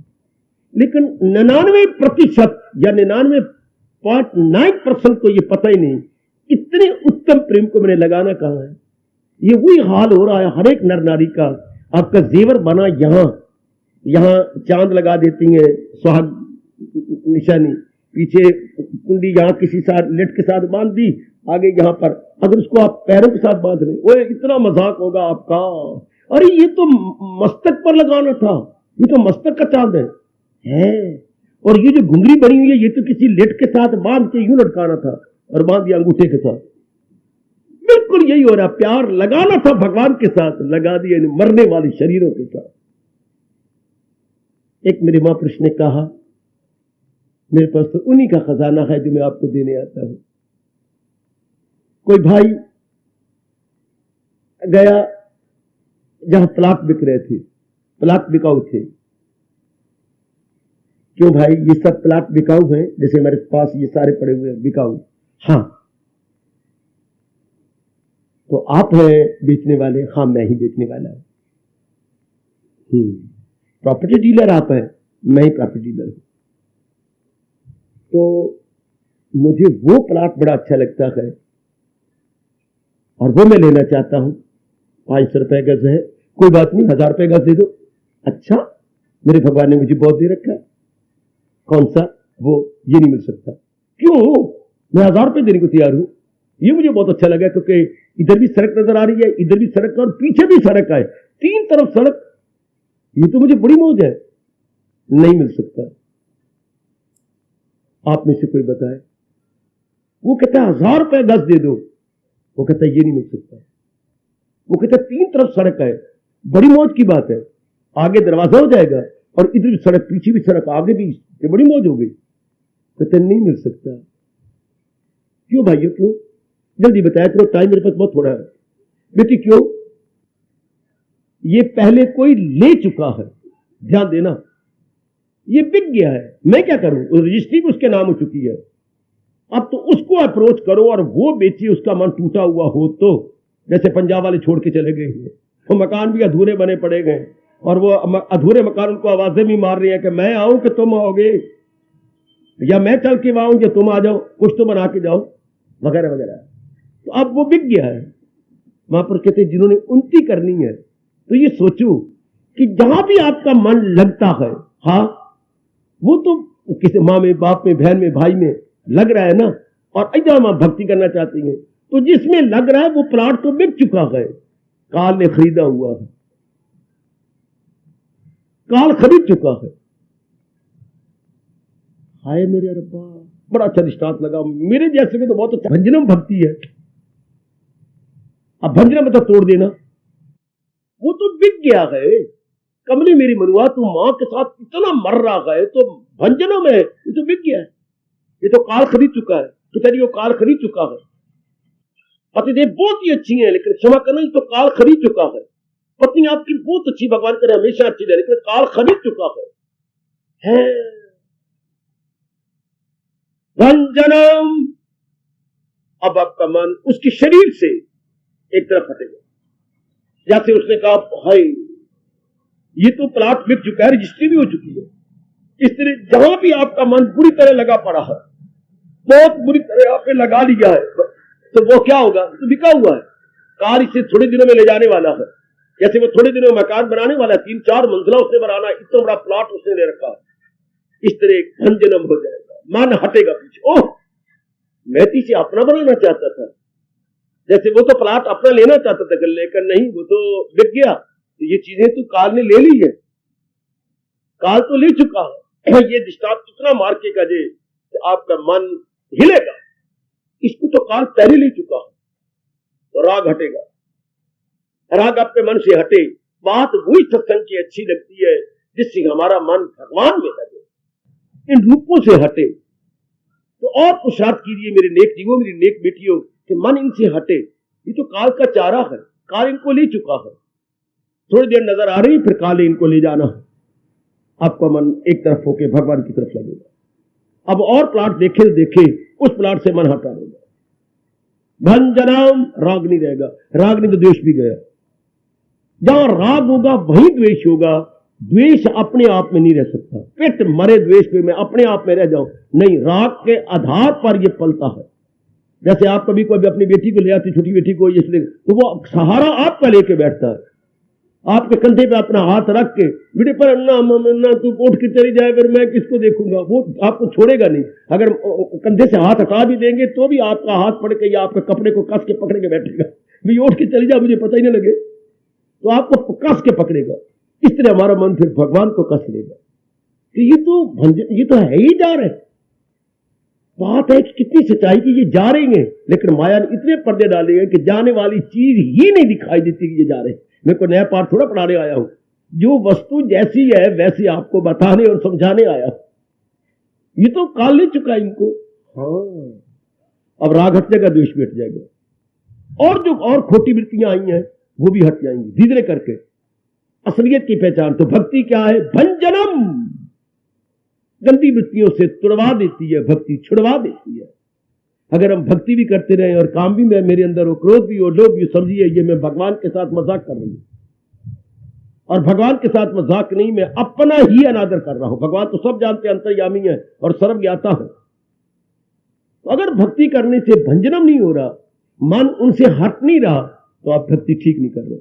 लेकिन 99% या 99.9% को ये पता ही नहीं इतने उत्तम प्रेम को मैंने लगाना कहां है। ये वही हाल हो रहा है हर एक नर नारी का। आपका जेवर बना यहां चांद लगा देती हैं, सुहाग निशानी, पीछे कुंडी यहां किसी साथ लेट के साथ बांध दी, आगे यहां पर। अगर उसको आप पैरों के साथ बांध रहे, ओए इतना मजाक होगा आपका। अरे ये तो मस्तक पर लगाना था, ये तो मस्तक का चांद है। और ये जो घुंघरी बनी हुई है ये तो किसी लेट के साथ बांध के यूं लटकाना था और बांध दिया अंगूठे के साथ। बिल्कुल यही हो रहा, प्यार लगाना था भगवान के साथ, लगा दिया मरने वाले शरीरों के साथ। एक मेरे महापुरुष ने कहा, मेरे पास तो उन्हीं का खजाना है जो मैं आपको देने आता हूं। कोई भाई गया जहां प्लाट बिक रहे थे, प्लाट बिकाऊ थे। क्यों भाई, ये सब प्लाट बिकाऊ हैं? जैसे हमारे पास ये सारे पड़े हुए हैं बिकाऊ। हाँ, तो आप हैं बेचने वाले? हाँ, मैं ही बेचने वाला हूं। प्रॉपर्टी डीलर आप हैं? मैं ही प्रॉपर्टी डीलर हूं। तो मुझे वो प्लाट बड़ा अच्छा लगता है और वो मैं लेना चाहता हूं। 500 रुपए गज है, कोई बात नहीं, 1000 रुपए गज दे दो। अच्छा, मेरे भगवान ने मुझे बहुत दे रखा है। कौन सा? वो ये नहीं मिल सकता। क्यों? मैं 1000 रुपए देने को तैयार हूं। ये मुझे बहुत अच्छा लगा, क्योंकि इधर भी सड़क नजर आ रही है, इधर भी सड़क और पीछे भी सड़क है, 3 तरफ सड़क। ये तो मुझे बड़ी मौज है। नहीं मिल सकता। आप में से कोई बताए। वो कहता है 1000 रुपए गज दे दो। वो कहता है ये नहीं मिल सकता। वो कहता है 3 तरफ सड़क है, बड़ी मौज की बात है। आगे दरवाजा हो जाएगा और इधर भी सड़क, पीछे भी सड़क, आगे भी, ये बड़ी मौज हो गई। कहते नहीं मिल सकता। क्यों भाइयों, क्यों? जल्दी बताया करो, टाइम मेरे पास बहुत थोड़ा है। बेटी क्यों? ये पहले कोई ले चुका है, ध्यान देना। ये बिक गया है, मैं क्या करूं? रजिस्ट्री भी उसके नाम हो चुकी है। अब तो उसको अप्रोच करो और वो बेची, उसका मन टूटा हुआ हो तो। जैसे पंजाब वाले छोड़ के चले गए हैं, वो मकान भी अधूरे बने पड़े गए, और वो अधूरे मकान उनको आवाजें भी मार रही है कि मैं आऊं कि तुम आओगे, या मैं चल के आऊं कि तुम आ जाओ, कुछ तो बना के जाओ, वगैरह वगैरह। तो अब वो बिक गया है। वहां पर कहते जिन्होंने उन्नति करनी है, तो ये सोचो कि जहां भी आपका मन लगता है, हाँ, वो तो किसी माँ में, बाप में, बहन में, भाई में लग रहा है ना, और इधर आप भक्ति करना चाहती हैं, तो जिसमें लग रहा है वो प्लाट तो बिक चुका है, काल ने खरीदा हुआ है, काल खरीद चुका है। हाय मेरे रब्बा, बड़ा अच्छा दृष्टांत लगा। मेरे जैसे में तो बहुत अच्छा भंजनम भक्ति है। अब भंजनम मतलब तोड़ देना, वो तो बिक गया है। कमली मेरी मनुआ, तू मां के साथ इतना मर रहा है, तो भंजनम है, ये तो बिक गया है, ये तो काल खरीद चुका है। पिताजी वो काल खरीद चुका है। पतिदेव बहुत ही अच्छी है, लेकिन क्षमा करना, ये तो काल खरीद चुका है। पत्नी आपकी बहुत अच्छी, भगवान करे हमेशा अच्छी रहे, लेकिन काल खरीद चुका है। भंजनम। अब आपका मन उसके शरीर से एक तरफ हटेगा। जैसे उसने कहा, भाई ये तो प्लाट बिक चुका है, रजिस्ट्री भी हो चुकी है। इस तरह जहां भी आपका मन बुरी तरह लगा पड़ा है, बहुत बुरी तरह आप पे लगा लिया है, तो वो क्या होगा? तो बिका हुआ है। कार इसे थोड़े दिनों में ले जाने वाला है। जैसे वो थोड़े दिनों में मकान बनाने वाला है, 3-4 मंजिला उसने बनाना, इतना बड़ा प्लाट उसने ले रखा है। इस तरह भंजनम हो जाएगा, मन हटेगा पीछे। ओह, मैं तो इसे अपना बनाना चाहता था। जैसे वो तो प्लाट अपना लेना चाहता था, लेकिन नहीं, वो तो बिक गया। तो ये चीजें तो काल ने ले ली है, काल तो ले चुका है। ये दृष्टांत कितना मार्केगा जे, आपका मन हिलेगा। इसको तो काल पहले ले चुका है, तो राग हटेगा। राग आपके मन से हटे। बात वही सत्संग की अच्छी लगती है, जिससे हमारा मन भगवान में लगे, इन रूपों से हटे। तो और पुरुषार्थ कीजिए मेरे नेक जीवों, मेरी नेक बेटियों, कि मन इनसे हटे। ये तो काल का चारा है, काल इनको ले चुका है। थोड़ी देर नजर आ रही, फिर काल इनको ले जाना है। आपका मन एक तरफ होके भगवान की तरफ लगेगा। अब और प्लाट देखे तो देखे, उस प्लाट से मन हटा देगा। भंजनम, राग नहीं रहेगा। राग नहीं तो द्वेष भी गया। जहां राग होगा वहीं द्वेष होगा। द्वेष अपने आप में नहीं रह सकता। पेट मरे द्वेष पे मैं अपने आप में रह जाऊं, नहीं, राग के आधार पर यह पलता है। जैसे आप कभी कोई अपनी बेटी को ले आती, छोटी बेटी को, इसलिए तो वो सहारा आपका लेके बैठता है, आपके कंधे पे अपना हाथ रख के, बेटे पर अन्ना तू उठ के चली जाए, फिर मैं किसको देखूंगा। वो आपको छोड़ेगा नहीं। अगर कंधे से हाथ हटा भी देंगे तो भी आपका हाथ पड़ के या आपके कपड़े को कस के पकड़ के बैठेगा। भी उठ के चली जाए, मुझे पता ही नहीं लगे, तो आपको कस के पकड़ेगा। इस तरह हमारा मन फिर भगवान को कस लेगा कि ये तो है ही जा रहे। बात है कि कितनी सच्चाई की ये जा रही है, लेकिन माया ने इतने पर्दे डाले हैं कि जाने वाली चीज ही नहीं दिखाई देती कि ये जा रहे हैं। मैं कोई नया पाठ थोड़ा पढ़ाने आया हूं, जो वस्तु जैसी है वैसी आपको बताने और समझाने आया। ये तो काल ले चुका इनको। हाँ, अब राग हट जाएगा, द्वेष भी हट जाएगा, और जो और खोटी वृत्तियां आई हैं वो भी हट जाएंगी धीरे धीरे करके। असलियत की पहचान तो भक्ति क्या है? भंजनम। गंदी वृत्तियों से तुड़वा देती है भक्ति, छुड़वा देती है। अगर हम भक्ति भी करते रहे और काम भी मेरे अंदर हो, क्रोध भी हो, लोभ भी, समझिए ये मैं भगवान के साथ मजाक कर रही हूं। और भगवान के साथ मजाक नहीं, मैं अपना ही अनादर कर रहा हूं। भगवान तो सब जानते, अंतर्यामी है और सर्वज्ञाता है। तो अगर भक्ति करने से भंजनम नहीं हो रहा, मन उनसे हट नहीं रहा, तो आप भक्ति ठीक नहीं कर रहे।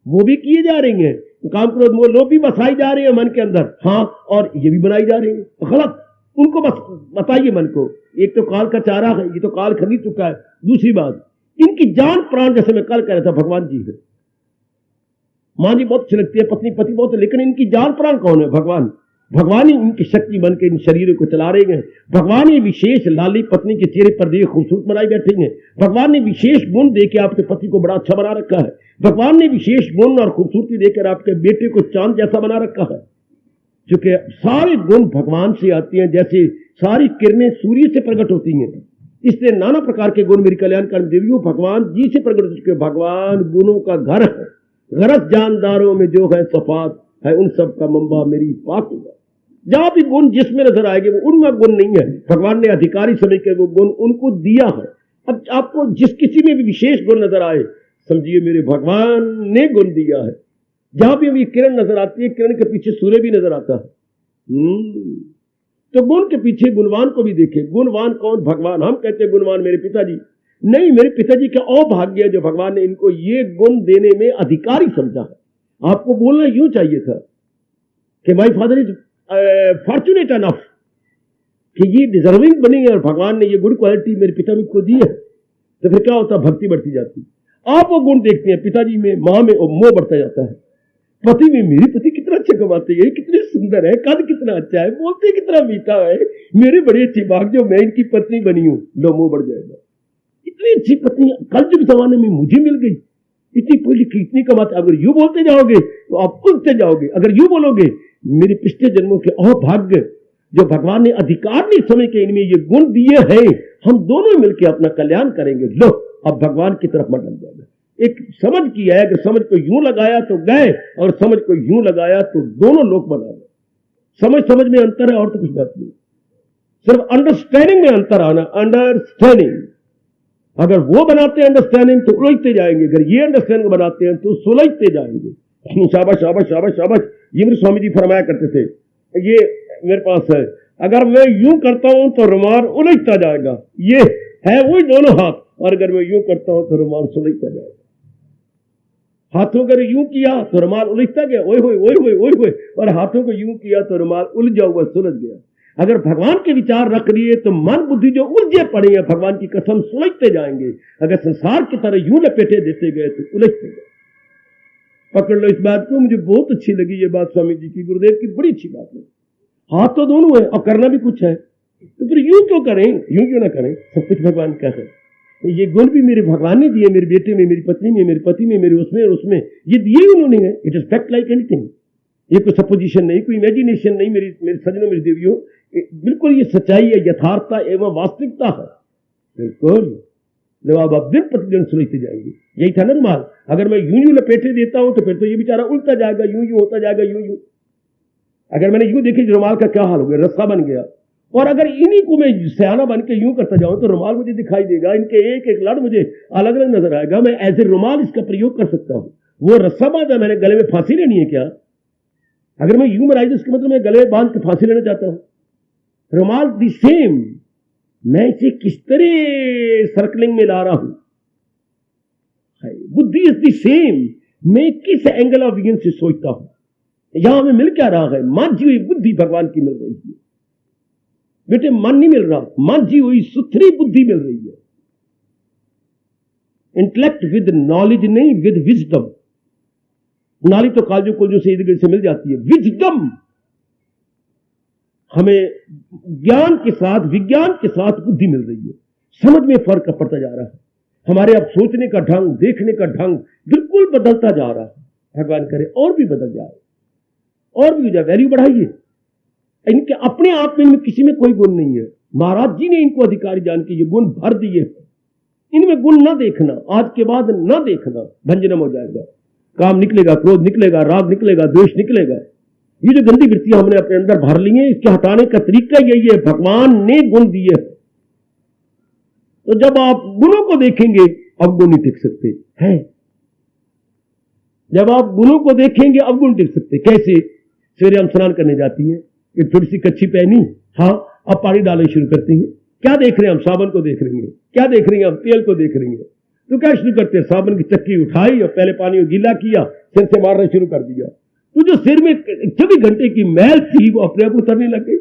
वो भी किए जा रही हैं, काम क्रोध मोह लोभ भी बसाई जा रही है मन के अंदर, हाँ, और ये भी बनाई जा रही है गलत। उनको बस बताइए मन को, एक तो काल का चारा है, ये तो काल खरीद चुका है। दूसरी बात, इनकी जान प्राण, जैसे मैं कल कह रहा था, भगवान जी है। मां जी बहुत अच्छी लगती है, पत्नी पति बहुत, लेकिन इनकी जान प्राण कौन है? भगवान। भगवान ही इनकी शक्ति बन के इन शरीरों को चला रहे हैं। भगवान ही विशेष लाली पत्नी के चेहरे पर देख खूबसूरत बनाई बैठे हैं। भगवान ने विशेष गुण देके आपके पति को बड़ा अच्छा बना रखा है। भगवान ने विशेष गुण और खूबसूरती देकर आपके बेटे को चांद जैसा बना रखा है। क्योंकि सारे गुण भगवान से आती हैं, जैसे सारी किरणें सूर्य से प्रकट होती हैं, इसलिए नाना प्रकार के गुण मेरी कल्याणकारी देवियों भगवान जी से प्रकट हो चुके। भगवान गुणों का घर है, गरज जानदारों में जो है सफात है, उन सब का मंबा मेरी पाक होगा। जहां भी गुण जिसमें नजर आएंगे वो उनमें गुण नहीं है, भगवान ने अधिकारी समझ के वो गुण उनको दिया है। अब आपको जिस किसी में भी विशेष गुण नजर आए, समझिए मेरे भगवान ने गुण दिया है। जहां भी किरण नजर आती है, किरण के पीछे सूर्य भी नजर आता है। तो गुण के पीछे गुणवान को भी देखे। गुणवान कौन? भगवान। हम कहते हैं गुणवान मेरे पिताजी, नहीं, मेरे पिताजी का अभाग्य है जो भगवान ने इनको ये गुण देने में अधिकारी समझा है। आपको बोलना यूं चाहिए था कि my father is fortunate enough कि ये डिजर्विंग बनी है और भगवान ने ये गुड क्वालिटी मेरे पिता को दी है। तो फिर क्या होता? भक्ति बढ़ती जाती। आप वो गुण देखते हैं पिताजी में, मां में, और मोह बढ़ता जाता है। पति में, मेरे पति कितना अच्छा कमाते हैं, कितने सुंदर है, कद कितना अच्छा है, बोलते कितना मीठा है, मेरे बड़े अच्छे भाग जो मैं इनकी पत्नी बनी हूं। लो, मोह बढ़ जाएगा। इतनी अच्छी पत्नी कल के जमाने में मुझे मिल गई, इतनी पढ़ी लिखी, इतनी कमाते। अगर यूं बोलते जाओगे तो आप उलझते जाओगे। अगर यूं बोलोगे मेरे पिछले जन्मों के अभाग्य जो भगवान ने अधिकार नहीं समझ के इनमें ये गुण दिए हैं, हम दोनों मिलकर अपना कल्याण करेंगे। लो, अब भगवान की तरफ मत लग जाएगा। एक समझ की है कि समझ को यूं लगाया तो गए, और समझ को यूं लगाया तो दोनों लोग बना गए। समझ में अंतर है और तो कुछ बात नहीं, सिर्फ अंडरस्टैंडिंग में अंतर आना। अंडरस्टैंडिंग अगर वो बनाते हैं अंडरस्टैंडिंग तो उलझते जाएंगे, अगर ये अंडरस्टैंडिंग बनाते हैं तो सुलझते जाएंगे। शाबाश शाबाश शाबाश शाबाश। ये मेरे स्वामी जी फरमाया करते थे, ये मेरे पास है, अगर मैं यूं करता हूं तो रुमाल उलझता जाएगा। ये है वही दोनों हाथ, और अगर मैं यूं करता हूं तो रुमाल सुलझता जाएगा। हाथों को यूं किया तो रुमाल उलझता गया, ओए होए ओए होए ओए होए, और हाथों को यूं किया तो रुमाल उलझा हुआ सुलझ गया। अगर भगवान के विचार रख लिए तो मन बुद्धि जो उलझे पड़े हैं, भगवान की कसम, सुलझते जाएंगे। अगर संसार की तरह यूं लपेटे देते गए तो उलझते गए। पकड़ लो इस बात को। मुझे बहुत अच्छी लगी ये बात स्वामी जी की, गुरुदेव की, बड़ी अच्छी बात है। हाथ तो दोनों है और करना भी कुछ है, तो फिर यूं क्यों करें, यूं क्यों ना करें? सब कुछ भगवान का है। ये गुण भी मेरे भगवान ने दिए, मेरे बेटे में, मेरी पत्नी में, मेरे पति में, मेरे उसमें और उसमें, ये दिए उन्होंने है। It is fact like anything. ये कोई सपोजिशन नहीं, कोई इमेजिनेशन नहीं। मेरे सज्जनों, मेरी देवियों, बिल्कुल ये सच्चाई है, यथार्थता एवं वास्तविकता है। बिल्कुल जवाब आप दिन प्रतिदिन सुलझते जाएंगे। यही था ना रुमाल। अगर मैं यूं लपेटे देता हूं तो फिर तो ये बेचारा उल्टा जाएगा, यूं होता जाएगा, यूं। अगर मैंने यूं देखी रुमाल का क्या हाल हो गया, रस्सा बन गया। और अगर इन्हीं को मैं सियाना बन के यूं करता जाऊं तो रुमाल मुझे दिखाई देगा, इनके एक एक लड़ मुझे अलग अलग नजर आएगा। मैं एज ए रुमाल इसका प्रयोग कर सकता हूं। वो रस्सा बांधा, मैंने गले में फांसी लेनी है क्या? अगर मैं यूं बनाई तो इसका मतलब मैं गले में बांध के फांसी लेना चाहता हूं। रुमाल दी सेम, मैं इसे किस तरह सर्कलिंग में ला रहा हूं। बुद्धि इज दी सेम, मैं किस एंगल ऑफ व्यू से सोचता हूं। यहां में मिल क्या रहा है? मांझी हुई बुद्धि भगवान की मिल रही है। बेटे मन नहीं मिल रहा, मांझी हुई सुथरी बुद्धि मिल रही है। इंटेलेक्ट विद नॉलेज नहीं, विद विजडम। नॉलेज तो काजू कोजू से इधर से मिल जाती है, विजडम हमें ज्ञान के साथ, विज्ञान के साथ बुद्धि मिल रही है। समझ में फर्क पड़ता जा रहा है। हमारे अब सोचने का ढंग, देखने का ढंग बिल्कुल बदलता जा रहा है। भगवान करे और भी बदल जाए, और भी हो जाए। वैल्यू बढ़ाइए। इनके अपने आप में इनमें किसी में कोई गुण नहीं है। महाराज जी ने इनको अधिकारी जान के ये गुण भर दिए। इनमें गुण ना देखना, आज के बाद ना देखना, भंजनम हो जाएगा। काम निकलेगा, क्रोध निकलेगा, राग निकलेगा, द्वेष निकलेगा। ये जो गंदी वृत्तियां हमने अपने अंदर भर ली हैं, इसके हटाने का तरीका यही है। भगवान ने गुण दिए, तो जब आप गुणों को देखेंगे अब गुण नहीं टिक सकते हैं। जब आप गुणों को देखेंगे अब गुण टिक सकते। कैसे? सवेरे हम स्नान करने जाती हैं, एक थोड़ी सी कच्ची पहनी, हाँ, अब पानी डालना शुरू करते हैं। क्या देख रहे हैं हम? साबुन को देख रहे हैं। क्या देख रहे हैं हम? तेल को देख रहे हैं। तो क्या शुरू करते हैं? साबुन की चक्की उठाई और पहले पानी को गीला किया, सिर से मारना शुरू कर दिया, तो जो सिर में 24 घंटे की मैल थी वो अपने आप उतरने लग गई।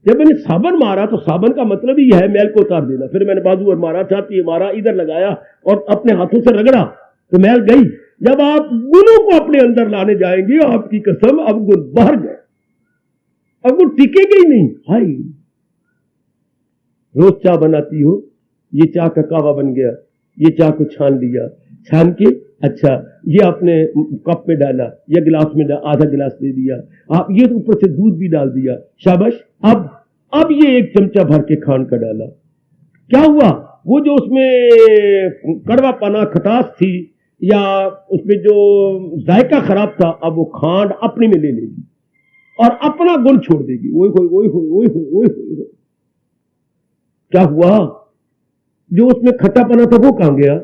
जब मैंने साबन मारा तो साबन का मतलब ही है मैल को उतार देना। फिर मैंने बाजू और मारा, छाती मारा, इधर लगाया और अपने हाथों से रगड़ा तो मैल गई। जब आप गुणों को अपने अंदर लाने जाएंगे, आपकी कसम, अब गुण बाहर गए, अब गुण टिकेंगे ही नहीं। हाय, रोज चाय बनाती हो, ये चाय का कावा बन गया, ये चाय को छान लिया, छान के अच्छा ये आपने कप में डाला या गिलास में आधा गिलास दे दिया, आप ये ऊपर से दूध भी डाल दिया, शाबाश। अब ये 1 चमचा भर के खांड का डाला, क्या हुआ? वो जो उसमें कड़वा पना खटास थी या उसमें जो जायका खराब था, अब वो खांड अपने में ले लेगी और अपना गुण छोड़ देगी। ओए होए ओए होए ओए होए ओए होए। क्या हुआ? जो उसमें खट्टापना था वो कहां गया?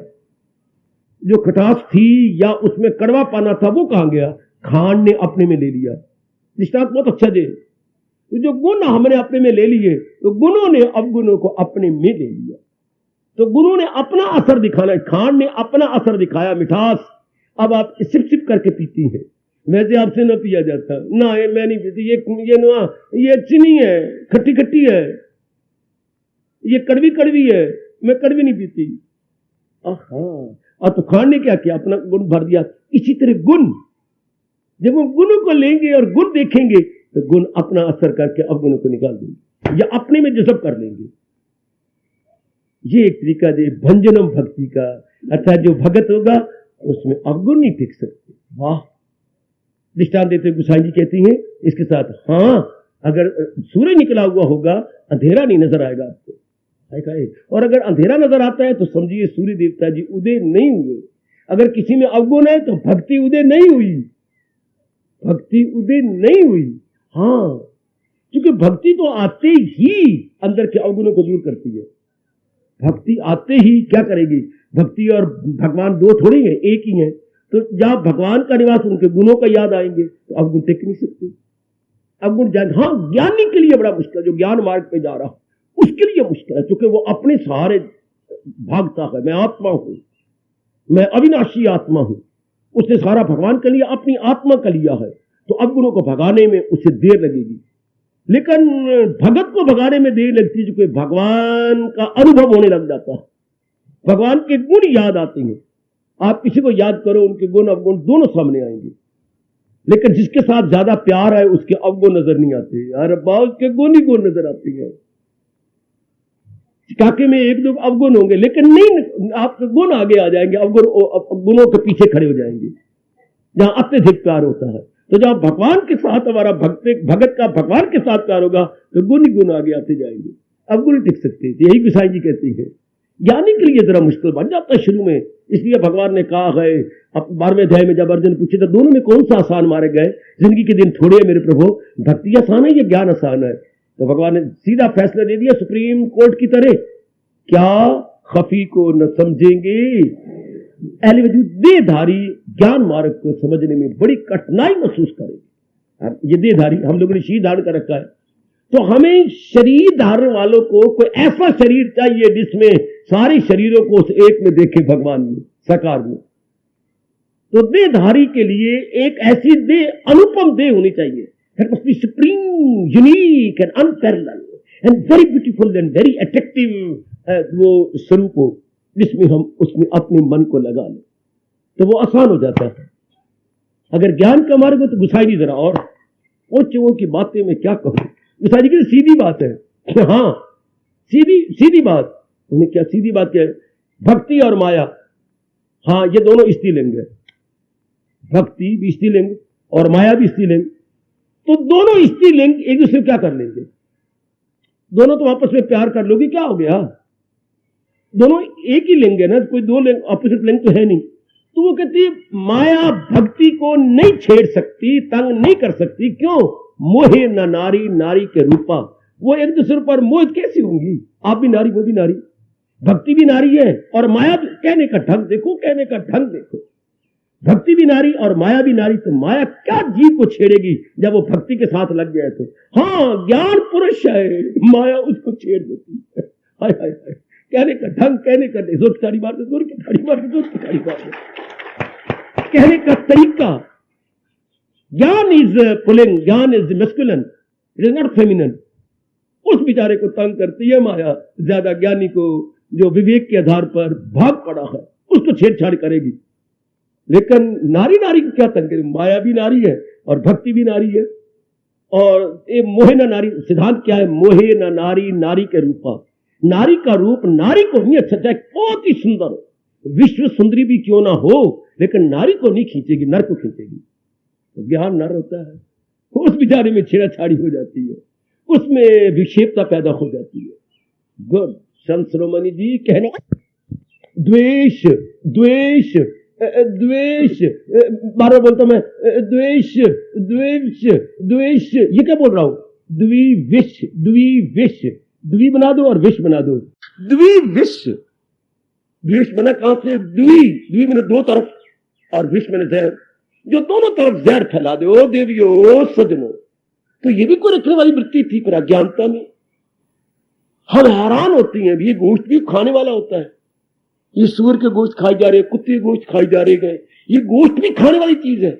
जो खटास थी या उसमें कड़वा पाना था वो कहां गया? खांड ने अपने में ले लिया। दृष्टांत बहुत अच्छा दे। तो जो गुण हमने अपने में ले लिए, तो गुणों ने अवगुणों को अपने में ले लिया। तो गुणों ने अपना असर दिखाना, खांड ने अपना असर दिखाया, मिठास। अब आप सिप सिप करके पीती हैं, वैसे आपसे ना पिया जाता ना, मैं नहीं पीती, ये अच्छी नहीं है, खट्टी खट्टी है, ये कड़वी कड़वी है, मैं कड़वी नहीं पीती। आहा, और तो खांड ने क्या किया? अपना गुण भर दिया। इसी तरह गुण, जब वो गुणों को लेंगे और गुण देखेंगे तो गुण अपना असर करके अवगुणों को निकाल देंगे या अपने में जज़ब कर लेंगे। ये एक तरीका है भंजनम भक्ति का। अच्छा, जो भगत होगा उसमें अवगुण नहीं टिक सकते। वाह! दृष्टांत देते गोसाई जी कहती हैं इसके साथ, हाँ, अगर सूर्य निकला हुआ होगा अंधेरा नहीं नजर आएगा आपको, और अगर अंधेरा नजर आता है तो समझिए सूर्य देवता जी उदय नहीं हुए। अगर किसी में अवगुण है तो भक्ति उदय नहीं हुई, भक्ति उदय नहीं हुई। हाँ, क्योंकि भक्ति तो आते ही अंदर के अवगुणों को दूर करती है। भक्ति आते ही क्या करेगी? भक्ति और भगवान दो थोड़ी है, एक ही है। तो जहां भगवान का निवास, उनके गुणों का याद आएंगे तो अवगुण टिक नहीं सकते। अवगुण हाँ, ज्ञानी के लिए बड़ा मुश्किल, जो ज्ञान मार्ग पे जा रहा उसके लिए मुश्किल है, क्योंकि वो अपने सहारे भागता है। मैं आत्मा हूं, मैं अविनाशी आत्मा हूं, उसने सारा भगवान का लिया, अपनी आत्मा का लिया है, तो अवगुणों को भगाने में उसे देर लगेगी। लेकिन भगत को भगाने में देर लगती है, क्योंकि भगवान का अनुभव होने लग जाता है, भगवान के गुण याद आते हैं। आप किसी को याद करो, उनके गुण अवगुण दोनों सामने आएंगे। लेकिन जिसके साथ ज्यादा प्यार है उसके अवगुण नजर नहीं आते, अरे बा उसके गुण ही गुण नजर आते हैं। काके में 1-2 अवगुण होंगे, लेकिन नहीं, आपके गुण आगे आ जाएंगे, अवगुण गुणों के पीछे खड़े हो जाएंगे जहां अत्यधिक प्यार होता है। तो जब भगवान के साथ हमारा भगत का भगवान के साथ प्यार होगा तो गुण ही गुण आगे आते जाएंगे, अवगुण टिक सकते। यही गोसाई जी कहती है। ज्ञानी के लिए जरा मुश्किल बन जाता है शुरू में, इसलिए भगवान ने कहा है, अब 12वें अध्याय में जब अर्जुन पूछे तो दोनों में कौन सा आसान मारे गए? जिंदगी के दिन थोड़े है मेरे प्रभु, भक्ति आसान है या ज्ञान आसान है? तो भगवान ने सीधा फैसला दे दिया सुप्रीम कोर्ट की तरह, क्या खफी को न समझेंगे? अहले वजूद देहधारी ज्ञान मार्ग को समझने में बड़ी कठिनाई महसूस करेंगे। ये देहधारी, हम लोगों ने शरीर धारण कर रखा है, तो हमें शरीर धारण वालों को कोई ऐसा शरीर चाहिए जिसमें सारे शरीरों को उस एक में देखे, भगवान में, साकार में। तो देहधारी के लिए एक ऐसी देह, अनुपम देह होनी चाहिए, that must be supreme, unique and unparalleled and very beautiful and very attractive, वो स्वरूप हो जिसमें हम उसमें अपने मन को लगा लें, तो वो आसान हो जाता है। अगर ज्ञान का मार्ग हो तो गोसाई जी जरा और वो की बातें मैं क्या कहूं, गोसाई जी की सीधी बात है। हाँ, सीधी बात। उन्हें क्या सीधी बात क्या है? भक्ति और माया, हाँ, ये दोनों स्त्रीलिंग है। भक्ति भी स्त्रीलिंग और माया भी स्त्रीलिंग, तो दोनों स्त्रीलिंग एक दूसरे क्या कर लेंगे? दोनों तो आपस में प्यार कर लोगे, क्या हो गया? दोनों एक ही लिंग है ना, कोई 2 लिंग, ऑपोजिट लिंग तो है नहीं। तो वो कहती है माया भक्ति को नहीं छेड़ सकती, तंग नहीं कर सकती। क्यों? मोहे न नारी नारी के रूपा, वो एक दूसरे पर मोहित कैसी होंगी? आप भी नारी, वो भी नारी, भक्ति भी नारी है और माया भी। कहने का ढंग देखो, कहने का ढंग देखो, भक्ति भी नारी और माया भी नारी। तो माया क्या जीव को छेड़ेगी जब वो भक्ति के साथ लग जाए तो? हाँ, ज्ञान पुरुष है, माया उसको छेड़ देती है। हाय हाय हाय, कहने का ढंग, कहने का जोर की ताड़ी मार दे, जोर की ताड़ी मार दे, जोर की ताड़ी मार दे। कहने का तरीका, ज्ञान इज पुलिंग, ज्ञान is masculine, it is not feminine. उस बेचारे को तंग करती है माया, ज्यादा ज्ञानी को जो विवेक के आधार पर भाग पड़ा है उसको छेड़छाड़ करेगी। लेकिन नारी नारी को क्या तंग करेगी? माया भी नारी है और भक्ति भी नारी है। और ये मोहे न नारी सिद्धांत क्या है? मोहे न नारी नारी के रूपा। नारी का रूप नारी को नहीं अच्छा, चाहे बहुत ही सुंदर हो, विश्व सुंदरी भी क्यों ना हो, लेकिन नारी को नहीं खींचेगी, नर को खींचेगी। तो ज्ञान नर होता है, उस बेचारे में छेड़छाड़ी हो जाती है, उसमें विक्षेपता पैदा हो जाती है। गुड। संत शिरोमणि जी कहने द्वेष द्वेष द्वेष, बार बोलता मैं द्वेष द्वेष द्वेष, ये क्या बोल रहा हूं? द्विविष द्विविष, द्वि बना दो और विष बना दो। द्विविष, द्वेष बना कहां से? द्वि मैंने दो तरफ और विष मैंने जहर, जो दोनों तरफ जहर फैला दो देवियों सजनों। तो ये भी कोई रखने वाली वृत्ति थी पर अज्ञानता में। हम हैरान होती हैं, ये गोश्त भी खाने वाला होता है, ये सूअर के गोश्त खाए जा रहे, कुत्ते के गोश्त खाए जा रहे गए, ये गोश्त भी खाने वाली चीज है।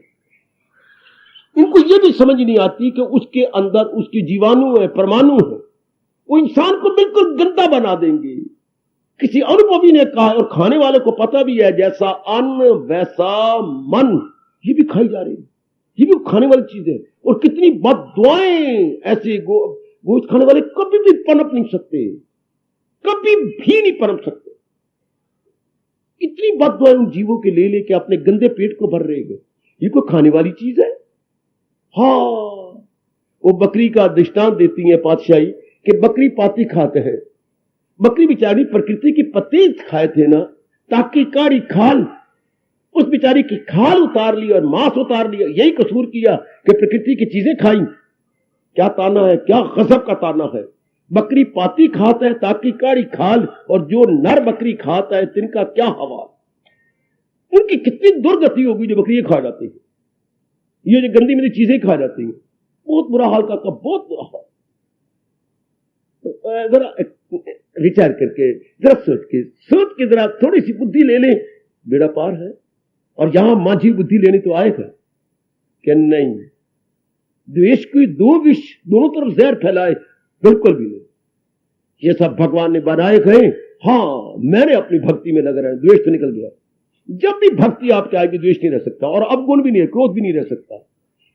इनको ये भी समझ नहीं आती कि उसके अंदर उसके जीवाणु है, परमाणु है, वो इंसान को बिल्कुल गंदा बना देंगे। किसी अनुभवी ने कहा, और खाने वाले को पता भी है, जैसा अन्न वैसा मन, ये भी खाई जा रही है, ये भी खाने वाली चीज है। और कितनी बददुआएं, ऐसे गोश्त खाने वाले कभी भी पनप नहीं सकते, कभी भी नहीं पनप सकते। इतनी बददुआएं उन जीवों के ले लेके अपने गंदे पेट को भर रहे हैं। ये कोई खाने वाली चीज है? हाँ, वो बकरी का दृष्टांत देती है पातशाही कि बकरी पाती खाते हैं। बकरी बेचारी प्रकृति की पत्ते खाए थे ना, ताकि काड़ी खाल, उस बेचारी की खाल उतार ली और मांस उतार लिया। यही कसूर किया कि प्रकृति की चीजें खाई। क्या ताना है, क्या गजब का ताना है। बकरी पाती खाता है ताकि काड़ी खाल, और जो नर बकरी खाता है तिनका क्या हवा। उनकी कितनी दुर्गति होगी जो बकरी खा जाती है, ये जो गंदी मेरी चीजें खा जाती हैं। बहुत बुरा हाल का बहुत बुरा हाल। तो जरा विचार करके, जरा सोच के जरा थोड़ी सी बुद्धि ले लें, बेड़ा पार है। और यहां माझी बुद्धि लेने तो आएगा कि नहीं, द्वेष की दो विष दोनों तरफ जहर फैलाए, बिल्कुल भी नहीं। ये सब भगवान ने बनाए गए। हाँ, मैंने अपनी भक्ति में लगा रहा, द्वेष तो निकल गया। जब भी भक्ति आपके आएगी द्वेष नहीं रह सकता, और अवगुण भी नहीं है, क्रोध भी नहीं रह सकता।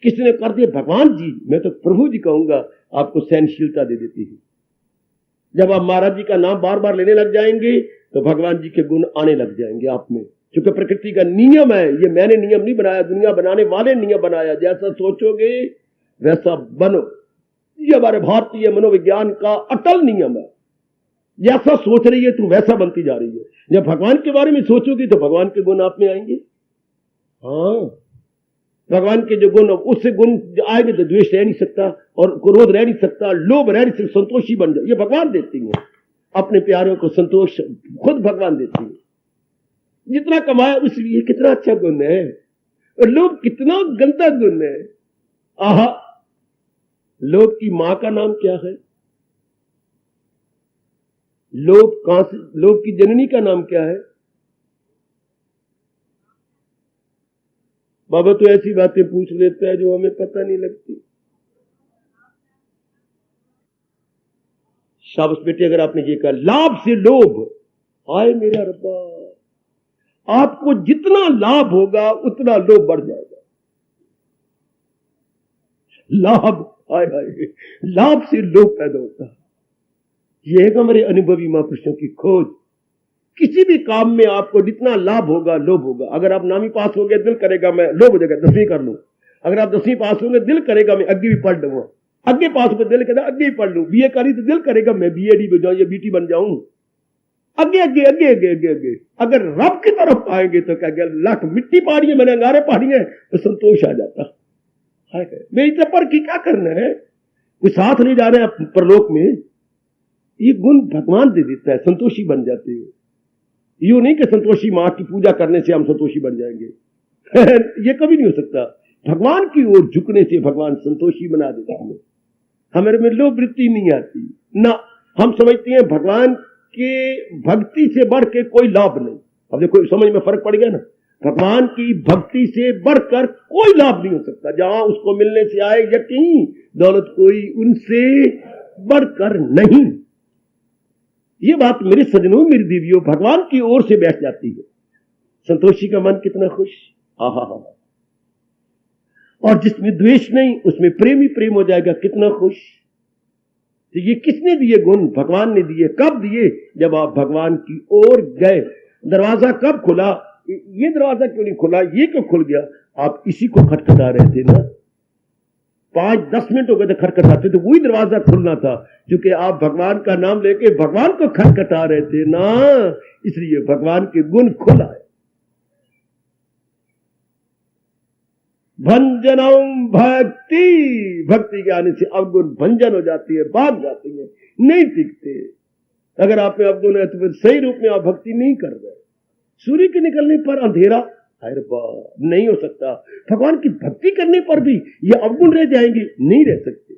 किसी ने कर दिया, भगवान जी, मैं तो प्रभु जी कहूंगा, आपको सहनशीलता दे देती है। जब आप महाराज जी का नाम बार बार लेने लग जाएंगे तो भगवान जी के गुण आने लग जाएंगे आप में। क्योंकि प्रकृति का नियम है, ये मैंने नियम नहीं बनाया, दुनिया बनाने वाले नियम बनाया। जैसा सोचोगे वैसा बनो, ये हमारे भारतीय मनोविज्ञान का अटल नियम है। जैसा सोच रही है तू वैसा बनती जा रही है। जब भगवान के बारे में सोचोगी तो भगवान के गुण आप में आएंगे। हाँ, भगवान के जो गुण, उससे गुण आएंगे तो द्वेष रह नहीं सकता, और क्रोध रह नहीं सकता, लोभ रह नहीं सकता, संतोषी बन जाए। ये भगवान देती है अपने प्यारों को संतोष, खुद भगवान देती है। जितना कमाया उसलिए कितना अच्छा गुण है, और लोभ कितना गंदा गुण है। आहा, लोभ की मां का नाम क्या है? लोभ की जननी का नाम क्या है? बाबा तो ऐसी बातें पूछ लेता है जो हमें पता नहीं लगती। शाबाश बेटे, अगर आपने ये कहा, लाभ से लोभ, आए मेरा रब्बा, आपको जितना लाभ होगा उतना लोभ बढ़ जाएगा। लाभ, आए आए, लाभ से लोभ पैदा होता है। यह है हमारे अनुभवी महापुरुषों की खोज। किसी भी काम में आपको जितना लाभ होगा लोभ होगा। अगर आप नामी पास हो गए, दिल करेगा मैं लोभ हो जाएगा 10वीं कर लूं। अगर आप 10वीं पास होंगे, दिल करेगा मैं आगे भी पढ़ लूंगा। आगे पास हो, दिल करेगा आगे भी पढ़ लूं। बीए करी तो दिल करेगा मैं बीएडी बन जाऊं या बीटी बन जाऊं। आगे आगे आगे आगे आगे आगे। अगर रब की तरफ आएंगे तो क्या गया, लाख मिट्टी पहाड़ी है, मैंने अंगारे पहाड़ी है, तो संतोष आ जाता है। मेरी तरफ पर की क्या करना है, कोई साथ नहीं जा रहे हैं परलोक में। ये गुण भगवान दे देता है, संतोषी बन जाते हो। यूं नहीं कि संतोषी मां की पूजा करने से हम संतोषी बन जाएंगे ये कभी नहीं हो सकता। भगवान की ओर झुकने से भगवान संतोषी बना देता है। हमारे में लोभ वृत्ति नहीं आती ना। हम समझते हैं भगवान के भक्ति से बढ़ के कोई लाभ नहीं। अब देखो समझ में फर्क पड़ गया ना। भगवान की भक्ति से बढ़कर कोई लाभ नहीं हो सकता। जहां उसको मिलने से आए यकीन, दौलत कोई उनसे बढ़कर नहीं। ये बात मेरे सजनों, मेरी दीवियों, भगवान की ओर से बैठ जाती है। संतोषी का मन कितना खुश, आहा हा। और जिसमें द्वेष नहीं उसमें प्रेम ही प्रेम हो जाएगा, कितना खुश। तो ये किसने दिए गुण? भगवान ने दिए। कब दिए? जब आप भगवान की ओर गए। दरवाजा कब खुला? ये दरवाजा क्यों नहीं खुला, ये क्यों खुल गया? आप इसी को खटखटा रहे थे ना। 5-10 मिनट हो गए थे खटखटाते, तो वही दरवाजा खुलना था, क्योंकि आप भगवान का नाम लेके भगवान को खटखटा रहे थे ना, इसलिए भगवान के गुण खुला है। भंजनम भक्ति, भक्ति के आने से अवगुण भंजन हो जाती है, भाग जाती है, नहीं टिकते। अगर आप में अवगुण है तो फिर सही रूप में आप भक्ति नहीं कर रहे। सूर्य के निकलने पर अंधेरा, अरे वाह, नहीं हो सकता। भगवान की भक्ति करने पर भी ये अवगुण रह जाएंगे, नहीं रह सकते।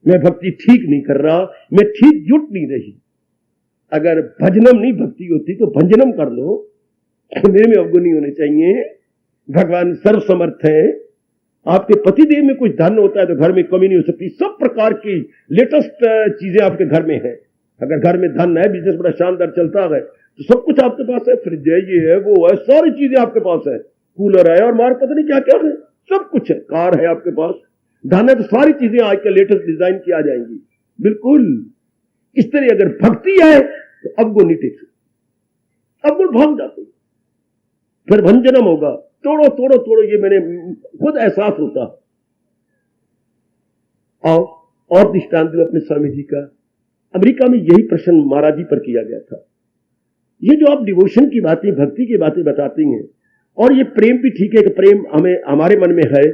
मैं भक्ति ठीक नहीं कर रहा, मैं ठीक जुट नहीं रही। अगर भजनम नहीं भक्ति होती तो भंजनम कर लो। मेरे में अवगुण नहीं होने चाहिए। भगवान सर्वसमर्थ है। आपके पतिदेव में कुछ धन होता है तो घर में कमी नहीं हो सकती। सब प्रकार की लेटेस्ट चीजें आपके घर में है। अगर घर में धन है, बिजनेस बड़ा शानदार चलता है, तो सब कुछ आपके पास है। फ्रिज है, ये है, वो है, सारी चीजें आपके पास है। कूलर है और मार पता नहीं क्या क्या है, सब कुछ है। कार है आपके पास, धन है, तो सारी चीजें आज के लेटेस्ट डिजाइन की आ जाएंगी। बिल्कुल इस तरह अगर भक्ति है तो अवगुण नहीं टिक सकते, अवगुण भाग जाते, फिर भंजनम होगा। तोड़ो तोड़ो तोड़ो, ये मैंने खुद एहसास होता। और दृष्टांत अपने स्वामी जी का। अमेरिका में यही प्रश्न महाराज जी पर किया गया था। ये जो आप डिवोशन की बातें, भक्ति की बातें बताती हैं, और ये प्रेम भी ठीक है कि प्रेम हमें हमारे मन में है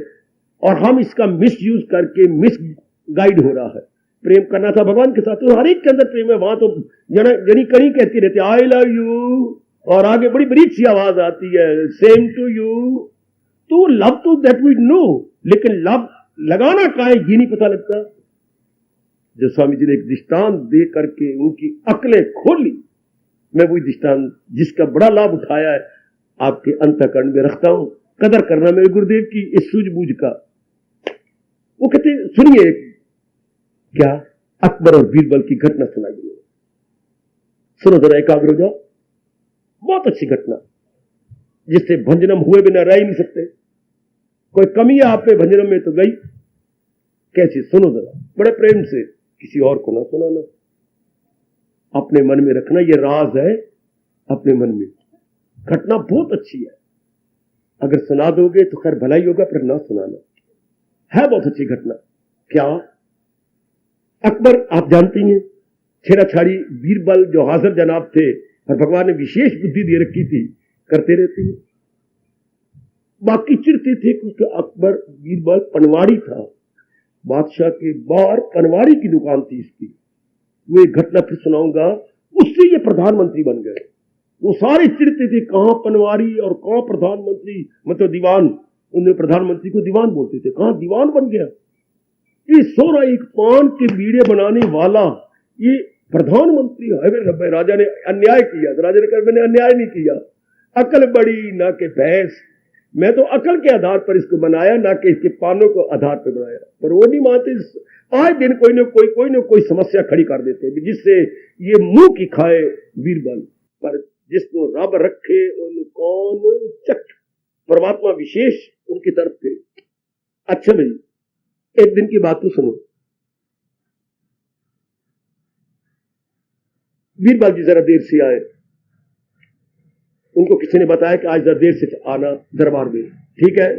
और हम इसका मिस यूज करके मिस गाइड हो रहा है। प्रेम करना था भगवान के साथ, तो हर एक के अंदर प्रेम है। वहां तो जनी कहीं कहती रहती आई लव यू, और आगे बड़ी बड़ी सी आवाज आती है सेम टू यू। तो love to that we know, लेकिन लव लगाना कहाँ है ये नहीं पता लगता। जो स्वामी जी ने एक दृष्टांत दे करके उनकी अकलें खोली, मैं वही दृष्टांत जिसका बड़ा लाभ उठाया है आपके अंतःकरण में रखता हूं। कदर करना मेरे गुरुदेव की इस सूझबूझ का। वो कहते सुनिए, क्या अकबर और बीरबल की घटना सुनाइए। सुनो जरा, एकाग्र हो जाओ। बहुत अच्छी घटना जिससे भंजनम हुए बिना रह ही नहीं सकते। कोई कमी है आप में भंजनम में तो गई। कैसी? सुनो जरा बड़े प्रेम से, किसी और को ना सुनाना, अपने मन में रखना। ये राज है अपने मन में। घटना बहुत अच्छी है, अगर सुना दोगे तो खैर भलाई होगा, फिर ना सुनाना। है बहुत अच्छी घटना। क्या? अकबर आप जानती हैं, छेड़ाछाड़ी बीरबल जो हाजिर जनाब थे, और भगवान ने विशेष बुद्धि दे रखी थी, करते रहते हैं। बाकी चिढ़ते थे क्योंकि अकबर बीरबल पनवाड़ी था, बादशाह के बाहर पनवाड़ी की दुकान थी इसकी। वो एक घटना फिर सुनाऊंगा, उससे ये प्रधानमंत्री बन गए। वो सारे चिढ़ते थे, कहां पनवाड़ी और कहां प्रधानमंत्री, मतलब दीवान। उन्हें प्रधानमंत्री को दीवान बोलते थे, कहां दीवान बन गया। ये सोरा एक पान के बीड़े बनाने वाला ये प्रधानमंत्री है। राजा ने अन्याय किया तो राजा ने कहा मैंने अन्याय नहीं किया, अकल बड़ी ना के भैंस, मैं तो अकल के आधार पर इसको बनाया, ना कि इसके पानों को आधार पर बनाया। पर वो नहीं मानते। आए दिन कोई ना कोई समस्या खड़ी कर देते जिससे ये मुंह की खाए बीरबल। पर जिसको रब रखे उन कौन चक, परमात्मा विशेष उनकी तरफ थे। अच्छा भाई, एक दिन की बात तो सुनो। बीरबल जी जरा देर से आए, उनको किसी ने बताया कि आज जरा देर से आना दरबार में, ठीक है।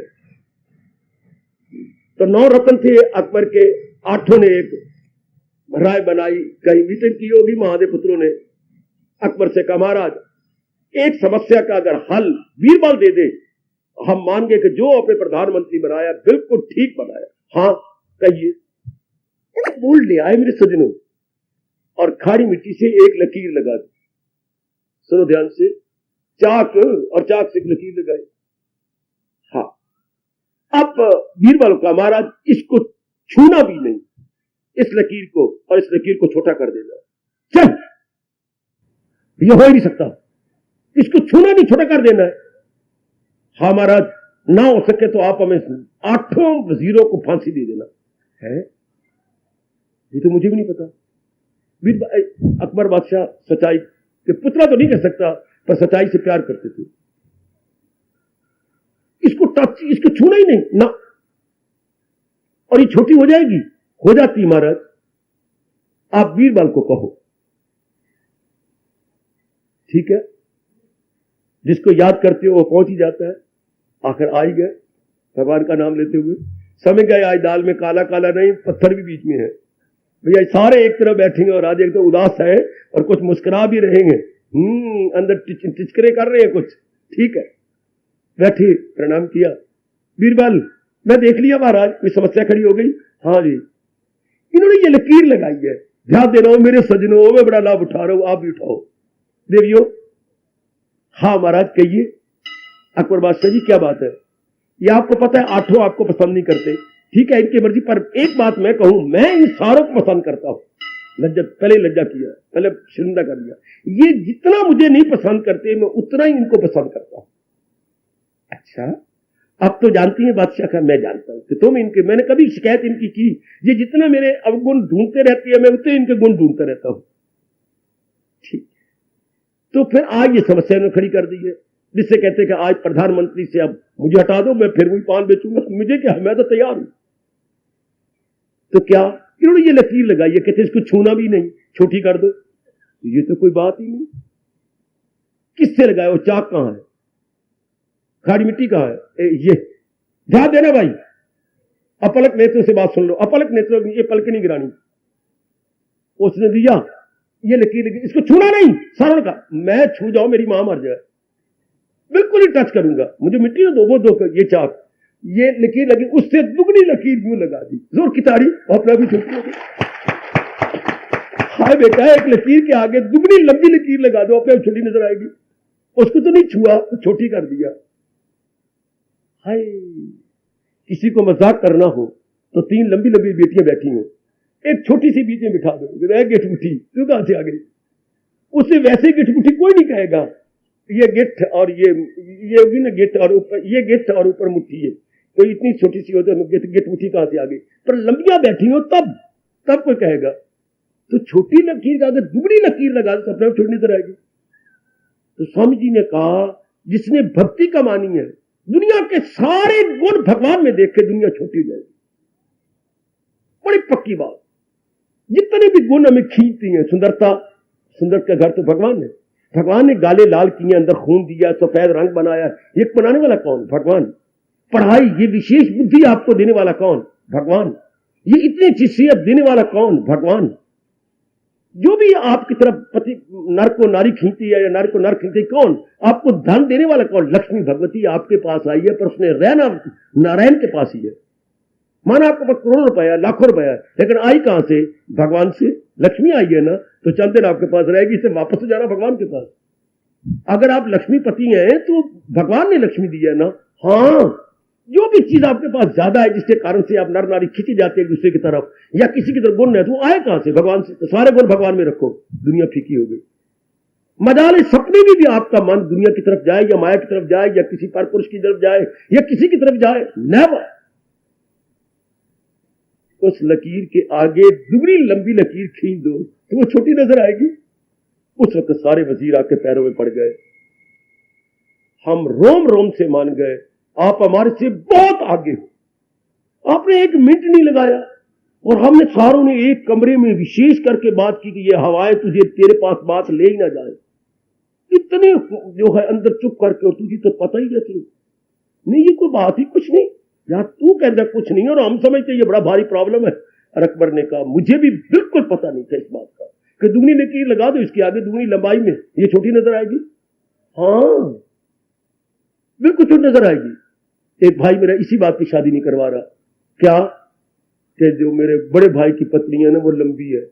तो 9 रत्न थे अकबर के, 8 ने एक राय बनाई, कहीं मीटिंग की होगी महादेव पुत्रों ने। अकबर से कहा महाराज एक समस्या का अगर हल बीरबल दे दे, हम मान गए कि जो आपने प्रधानमंत्री बनाया बिल्कुल ठीक बनाया। हाँ कहिए। बोल ले आए मेरे सजनों, और खारी मिट्टी से एक लकीर लगा दी। सुनो ध्यान से, चाक और चाक से एक लकीर लगाई। हाँ, अब बीरबल का महाराज इसको छूना भी नहीं, इस लकीर को, और इस लकीर को छोटा कर देना। चल, ये हो ही नहीं सकता, इसको छूना नहीं, छोटा कर देना है। हाँ महाराज, ना हो सके तो आप हमें 8 वजीरों को फांसी दे देना है। ये तो मुझे भी नहीं पता। अकबर बादशाह सच्चाई के पुतला तो नहीं कह सकता, पर सच्चाई से प्यार करते थे। इसको टच, इसको छूना ही नहीं ना, और ये छोटी हो जाएगी, हो जाती महाराज। आप बीरबल को कहो, ठीक है, जिसको याद करते हो वो पहुंच ही जाता है। आखिर आ ही गए भगवान का नाम लेते हुए। समझ गए आज दाल में काला काला नहीं, पत्थर भी बीच में है। भैया सारे एक तरफ बैठेंगे और आज एक तो उदास है और कुछ मुस्कुरा भी रहेंगे, अंदर टिचकरे कर रहे हैं कुछ। ठीक है, बैठे, प्रणाम किया। बीरबल, मैं देख लिया महाराज, कोई समस्या खड़ी हो गई? हाँ जी। इन्होंने ये लकीर लगाई है, ध्यान देना हो मेरे सजनों, मैं बड़ा लाभ उठा रहा हूं, आप भी उठाओ। देवियों, हाँ महाराज कहिए। अकबर बादशाह जी क्या बात है? ये आपको पता है 8 आपको पसंद नहीं करते, ठीक है, इनकी मर्जी, पर एक बात मैं कहूं, मैं इन सारों को पसंद करता हूं। लज्जा, पहले लज्जा किया, पहले शर्मिंदा कर दिया। ये जितना मुझे नहीं पसंद करते, मैं उतना ही इनको पसंद करता हूं। अच्छा, अब तो जानती है बादशाह का, मैं जानता हूं कि तुम इनके, मैंने कभी शिकायत इनकी की, ये जितना मेरे अवगुण ढूंढते रहती है, मैं उतने इनके गुण ढूंढता रहता हूं। ठीक, तो फिर आज ये समस्या इन्होंने खड़ी कर दी है, जिससे कहते हैं कि आज प्रधानमंत्री से अब मुझे हटा दो, मैं फिर वही पान बेचूंगा, मुझे क्या, मैं तो तैयार हूं। तो क्या इन्होंने ये लकीर लगाई है, कहते इसको छूना भी नहीं, छोटी कर दो। तो ये तो कोई बात ही नहीं। किससे लगाया? वो चाक कहां है, खाड़ी मिट्टी कहां है? ये ध्यान देना भाई, अपलक नेत्रों से बात सुन लो, अपलक नेत्रों, ये पलक नहीं गिरानी। उसने दिया, ये लकीर लगी, इसको छूना नहीं। सारण का, मैं छू जाऊं मेरी मां मर जाए, बिल्कुल ही टच करूंगा, मुझे मिट्टी ना दो, वो दो। ये चाक, ये लकीर लगी, उससे दुगनी लकीर क्यों लगा दी? जोर की ताड़ी, अपना भी छुट्टी हो गई। हाय बेटा, एक लकीर के आगे दुगनी लंबी लकीर लगा दो, अपने छोटी नजर आएगी। उसको तो नहीं छुआ, तो छोटी कर दिया। हाय, किसी को मजाक करना हो तो 3 लंबी लंबी बेटियां बैठी हो, एक छोटी सी बीच में बिठा दो, गिठमुठी, तू कहां से आ गई? उसे वैसे गिठमुठी कोई नहीं कहेगा। ये गिठ और ये होगी ना गिठ, और ऊपर ये गिठ और ऊपर मुट्ठी है, तो इतनी छोटी सी हो तो गिठ मुट्ठी कहां से आ गई? पर लंबियां बैठी हो तब कोई कहेगा। तो छोटी लकीर का अगर दुगनी लकीर लगा तो अपने छोटी नजर आएगी। तो स्वामी जी ने कहा, जिसने भक्ति कमानी है, दुनिया के सारे गुण भगवान में देख के दुनिया छोटी हो जाएगी। बड़ी पक्की बात। जितने भी गुण हमें खींचती हैं, सुंदरता, सुंदर का घर तो भगवान है। भगवान ने गाले लाल किए, अंदर खून दिया, सफेद रंग बनाया, ये बनाने वाला कौन? भगवान। पढ़ाई, ये विशेष बुद्धि आपको देने वाला कौन? भगवान। ये इतनी अच्छी सेहत देने वाला कौन? भगवान। जो भी आपकी तरफ पति नर को नारी खींचती है या नारी को नर खींचती, कौन? आपको धन देने वाला कौन? लक्ष्मी भगवती आपके पास आई है, पर उसने रहना नारायण के पास ही है। माना आपके पास करोड़ों रुपया, लाखों रुपया, लेकिन आई कहां से? भगवान से। लक्ष्मी आई है ना, तो चंद दिन आपके पास रहेगी, इसे वापस जाना भगवान के पास। अगर आप लक्ष्मीपति हैं तो भगवान ने लक्ष्मी दी है ना। हाँ, जो भी चीज आपके पास ज्यादा है, जिसके कारण से आप नर नारी खींची जाते हैं एक दूसरे की तरफ, या किसी की तरफ गुण है, तो वो आए कहां से? भगवान से। तो सारे गुण भगवान में रखो, दुनिया फीकी हो गई। मजाल सपने में भी आपका मन दुनिया की तरफ जाए, या माया की तरफ जाए, या किसी पर पुरुष की तरफ जाए, या किसी की तरफ जाए, नेवर। उस लकीर के आगे दुगनी लंबी लकीर खींच दो तो वो छोटी नजर आएगी। उस वक्त सारे वजीर आके पैरों में पड़ गए। हम रोम रोम से मान गए, आप हमारे से बहुत आगे हो। आपने 1 मिनट नहीं लगाया, और हमने सारों ने एक कमरे में विशेष करके बात की कि ये हवाएं तुझे, तेरे पास बात ले ही ना जाए। इतने जो है अंदर चुप करके, और तुझे तो पता ही नहीं, ये कोई बात ही कुछ नहीं, या तू कहता कुछ नहीं, और हम समझते ये बड़ा भारी प्रॉब्लम है। और अकबर ने कहा, मुझे भी बिल्कुल पता नहीं था इस बात का कि दुगनी लकीर लगा दो इसके आगे, दुगनी लंबाई में, ये छोटी नजर आएगी। हाँ, बिल्कुल छोटी नजर आएगी। एक भाई मेरा इसी बात की शादी नहीं करवा रहा। क्या? कि जो मेरे बड़े भाई की पत्नी है ना, वो लंबी है,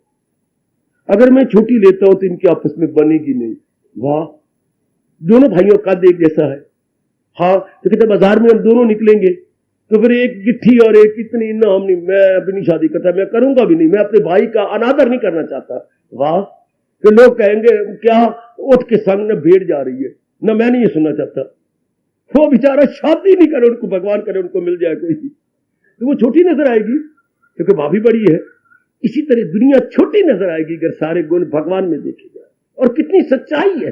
अगर मैं छोटी लेता हूं तो इनके आपस में बनेगी नहीं। वाह, दोनों भाइयों का कद एक जैसा है। हाँ, तो कहते बाजार में हम दोनों निकलेंगे तो फिर एक गिट्ठी और एक इतनी ना, हम नहीं, मैं अभी नहीं शादी करता, मैं करूंगा भी नहीं, मैं अपने भाई का अनादर नहीं करना चाहता। वाह, तो लोग कहेंगे क्या, उठ के संग न भेड़ जा रही है ना, मैं नहीं ये सुनना चाहता। वो बेचारा शादी नहीं करे, उनको भगवान करे उनको मिल जाए कोई, तो वो छोटी नजर आएगी क्योंकि माँ भी बड़ी है। इसी तरह दुनिया छोटी नजर आएगी अगर सारे गुण भगवान में देखे जाए। और कितनी सच्चाई है,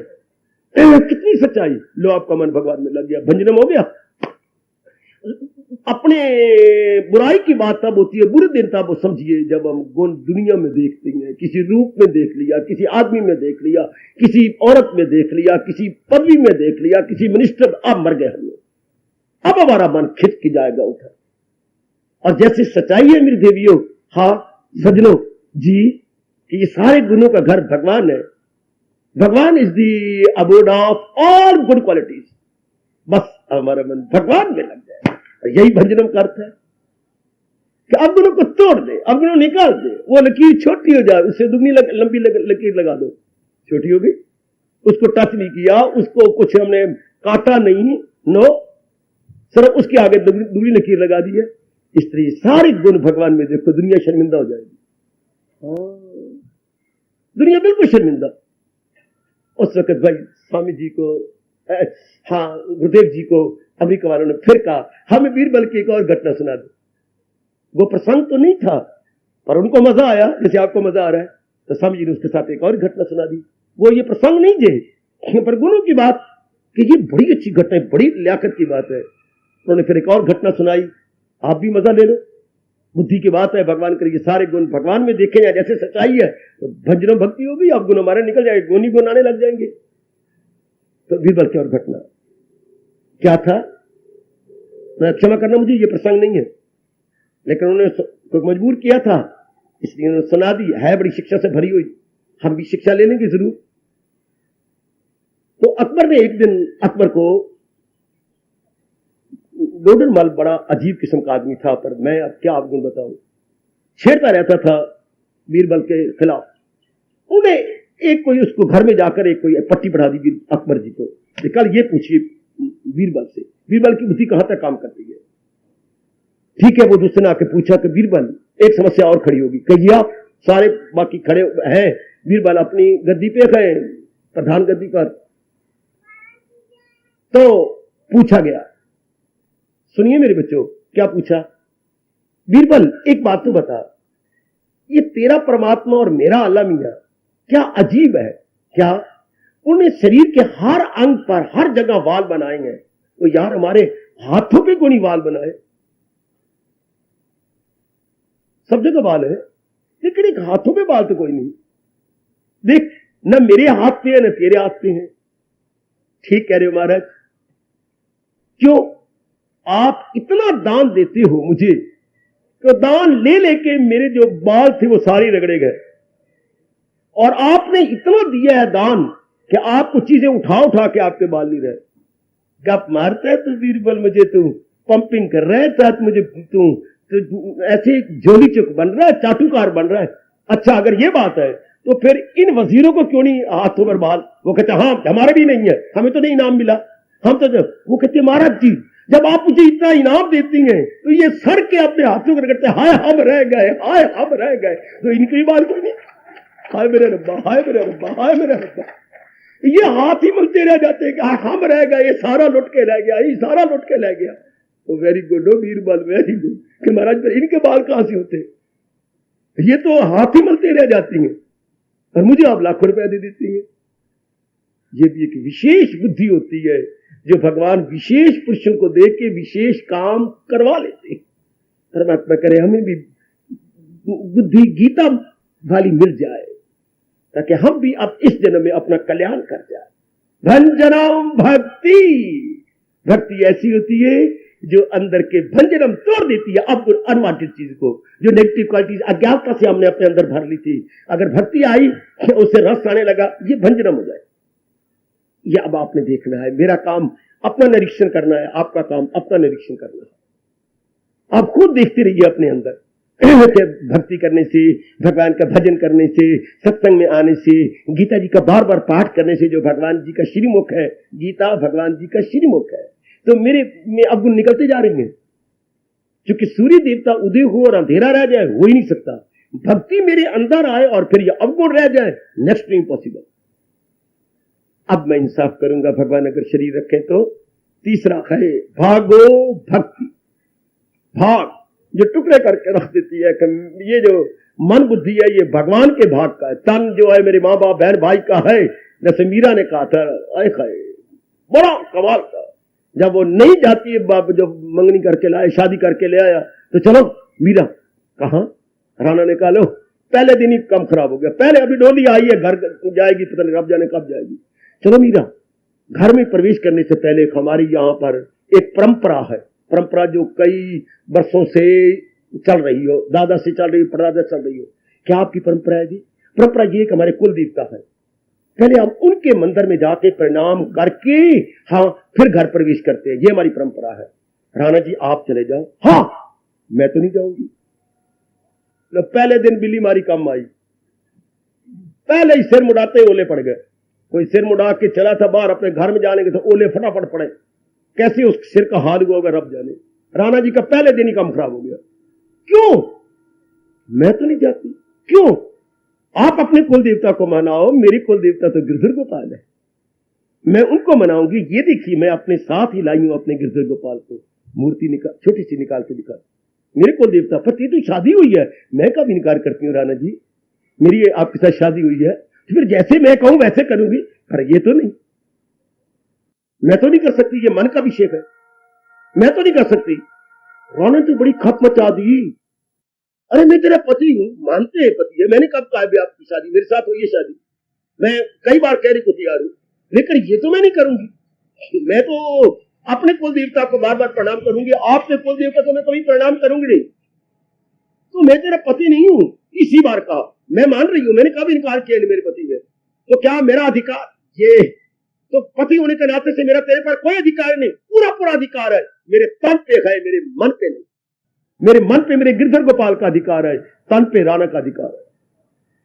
कितनी सच्चाई। लो आपका मन भगवान में लग गया, भंजनम हो गया। अपने बुराई की बात तब होती है, बुरे दिन तब समझिए जब हम गुण दुनिया में देखते हैं। किसी रूप में देख लिया, किसी आदमी में देख लिया, किसी औरत में देख लिया, किसी पदवी में देख लिया, किसी मिनिस्टर, अब मर गए हम लोग। अब हमारा मन खिंच के जाएगा उठा। और जैसे सच्चाई है मेरी देवियों, हाँ सजनों जी, कि ये सारे गुणों का घर भगवान है। Bhagwan is the abode of all good qualities. बस हमारा मन भगवान में लग जाए। यही भंजनम का अर्थ है कि अवगुणों को तोड़ दे, अवगुणों निकाल दे। वो लकीर छोटी हो जाए, उससे दुगनी लंबी लकीर लगा दो। छोटी होगी, उसको टच नहीं किया, उसको कुछ हमने काटा नहीं, नो, सिर्फ उसके आगे दुगनी लकीर लगा दी है। इस तरह सारे गुण भगवान में देखो, दुनिया शर्मिंदा हो जाएगी। दुनिया बिल्कुल शर्मिंदा। उस वक्त भाई स्वामी जी को, हाँ गुरुदेव जी को अमेरिका वालों ने फिर कहा हमें बीरबल की एक और घटना सुना दो। वो प्रसंग तो नहीं था पर उनको मजा आया, जैसे आपको मजा आ रहा है। तो स्वामी जी ने उसके साथ एक और घटना सुना दी। वो ये प्रसंग नहीं जे पर गुणों की बात, कि ये बड़ी अच्छी घटना है, बड़ी लियाकत की बात है। उन्होंने फिर एक और घटना सुनाई, आप भी मजा ले लो। बुद्धि की बात है, भगवान करिए सारे गुण भगवान में देखे जाए, जैसे सच्चाई है तो भजनों भक्ति होगी, अब गुण हमारे निकल जाएंगे, गुण ही गुण आने लग जाएंगे। तो बीरबल की और घटना क्या था, मैं क्षमा करना, मुझे ये प्रसंग नहीं है, लेकिन उन्होंने मजबूर किया था इसलिए उन्होंने सुना दी है। बड़ी शिक्षा से भरी हुई, हम भी शिक्षा ले लेंगे जरूर। तो अकबर ने एक दिन, अकबर को डोडरमल बड़ा अजीब किस्म का आदमी था, पर मैं अब क्या अवगुण बताऊं, छेड़ता रहता था बीरबल के खिलाफ। उन्हें एक कोई उसको घर में जाकर एक कोई पट्टी पढ़ा दी अकबर जी को, कल ये पूछिए बीरबल से, बीरबल की बुद्धि कहां तक काम करती है। ठीक है, वो दूसरे ने आके पूछा कि बीरबल एक समस्या और खड़ी होगी। कहिए आप, सारे बाकी खड़े हैं, बीरबल अपनी गद्दी पे गए, प्रधान गद्दी पर। तो पूछा गया, सुनिए मेरे बच्चों, क्या पूछा। बीरबल एक बात तो बता, ये तेरा परमात्मा और मेरा अल्लाह मियां क्या अजीब है, क्या उन्हें शरीर के हर अंग पर हर जगह वाल बनाए हैं, तो यार हमारे हाथों पे क्यों नहीं वाल बनाए। सब जगह बाल है, लेकिन एक हाथों पे बाल तो कोई नहीं। देख, न मेरे हाथ पे है न तेरे हाथ पे है। ठीक कह रहे हो महाराज, क्यों आप इतना दान देते हो मुझे, तो दान ले लेके मेरे जो बाल थे वो सारे रगड़े गए, और आपने इतना दिया है दान कि आपको चीजें उठा उठा के आपके बाल नहीं रहे। गप मारता है तू बीरबल, मुझे तू पंपिंग कर रहा है, साथ मुझे तू ऐसे झोली चुक बन रहा है, चाटुकार बन रहा है। अच्छा अगर ये बात है तो फिर इन वजीरों को क्यों नहीं हाथों पर बाल। वो कहते हाँ हमारा भी नहीं है, हमें तो नहीं इनाम मिला, हम तो जब, वो कहते महाराज जी जब आप मुझे इतना इनाम देती हैं तो ये सर के अपने हाथों पर करते हाय हम रह गए, हाय हम रह गए, तो इनकी बाल क्यों नहीं। हाय मेरे रब्बा, हाय मेरे रब्बा, हाय मेरे रब्बा, ये हाथ ही मलते रह जाते हैं कि हम रह गए, ये सारा लुट के रह गया, ये सारा लुट के रह गया। तो वेरी गुड हो बीरबल, वेरी गुड, कि महाराज पर इनके बाल कहां से होते, ये तो हाथ ही मलते रह जाती हैं और मुझे आप लाखों रुपया दे देती हैं। ये भी एक विशेष बुद्धि होती है जो भगवान विशेष पुरुषों को दे के विशेष काम करवा लेते हैं। परमात्मा करे हमें भी बुद्धि गीता वाली मिल जाए ताकि हम भी अब इस जन्म में अपना कल्याण कर जाए। भंजनम भक्ति, भक्ति ऐसी होती है जो अंदर के भंजनम तोड़ देती है अब अनवांटेड चीज को, जो नेगेटिव क्वालिटीज अज्ञानता से हमने अपने अंदर भर ली थी। अगर भक्ति आई उससे रस आने लगा, ये भंजनम हो जाए। ये अब आपने देखना है, मेरा काम अपना निरीक्षण करना है, आपका काम अपना निरीक्षण करना है। आप खुद देखते रहिए अपने अंदर भक्ति करने से, भगवान का भजन करने से, सत्संग में आने से, गीता जी का बार बार पाठ करने से, जो भगवान जी का श्रीमुख है, गीता भगवान जी का श्रीमुख है, तो मेरे में अवगुण निकलते जा रहे हैं। क्योंकि सूर्य देवता उदय हो और अंधेरा रह जाए, हो ही नहीं सकता। भक्ति मेरे अंदर आए और फिर ये अवगुण रह जाए, नेक्स्ट इम्पॉसिबल। अब मैं इंसाफ करूंगा, भगवान अगर शरीर रखें तो तीसरा है भागो भक्ति। भाग जो टुकड़े करके रख देती है कि ये जो मन बुद्धि है ये भगवान के भाग का है। तन जो है मेरे माँ बाप बहन भाई का है। जैसे मीरा ने कहा था बड़ा कमाल का, जब वो नहीं जाती है बाप जब मंगनी करके लाए शादी करके ले आया तो चलो मीरा कहा, राणा ने कहा लो पहले दिन ही कम खराब हो गया, पहले अभी डोली आई है घर जाएगी पता नहीं रब जाने कब जाएगी, चलो मीरा। घर में प्रवेश करने से पहले हमारी यहाँ पर एक परंपरा है, परंपरा जो कई वर्षों से चल रही हो, दादा से चल रही हो, परदादा से चल रही हो। क्या आपकी परंपरा है जी? परंपरा ये कि हमारे कुल देवता है, पहले हम उनके मंदिर में जाके प्रणाम करके हाँ फिर घर प्रवेश करते हैं, ये हमारी परंपरा है। राणा जी आप चले जाओ। हाँ मैं तो नहीं जाऊंगी। तो पहले दिन बिल्ली मारी कम आई, पहले ही सिर मुड़ाते ओले पड़ गए। कोई सिर मुड़ा के चला था बाहर अपने घर में जाने के तो ओले फटाफट पड़े, कैसे उस सिर का हाल हुआ होगा रब जाने। राणा जी का पहले दिन ही काम खराब हो गया। क्यों? मैं तो नहीं जाती। क्यों? आप अपने कुल देवता को मनाओ, मेरी कुल देवता तो गिरधर गोपाल है, मैं उनको मनाऊंगी। ये देखिए मैं अपने साथ ही लाई हूं अपने गिरधर गोपाल को, मूर्ति निकाल छोटी सी निकाल के दिखा। मेरे कुल देवता पति तो शादी हुई है, मैं कब इनकार करती हूँ राणा जी, मेरी आपके साथ शादी हुई है तो फिर जैसे मैं कहूं वैसे करूंगी। पर ये तो नहीं, मैं तो नहीं कर सकती, ये मन का अभिषेक है, मैं तो नहीं कर सकती। राणा तो बड़ी खप मचा दी। अरे मैं तेरा पति हूं, मानते हैं पति है, मैंने कब कहा आपकी शादी मेरे साथ हुई है शादी, मैं कई बार कहने को तैयार हूं, लेकिन ये तो मैं नहीं करूंगी। मैं तो अपने कुल देवता को बार बार प्रणाम करूंगी, आपके कुल देवता को मैं कभी प्रणाम करूंगी नहीं। तो मैं तेरा पति नहीं हूं, इसी बार कहा, मैं मान रही हूं, मैंने कब इनकार किया नहीं मेरे पति ने। तो क्या मेरा अधिकार ये, तो पति होने के नाते से मेरा तेरे पर कोई अधिकार नहीं, पूरा पूरा अधिकार है मेरे तन पे है, मेरे मन पे नहीं। मेरे मन पे मेरे गिरधर गोपाल का अधिकार है, तन पे राणा का अधिकार है।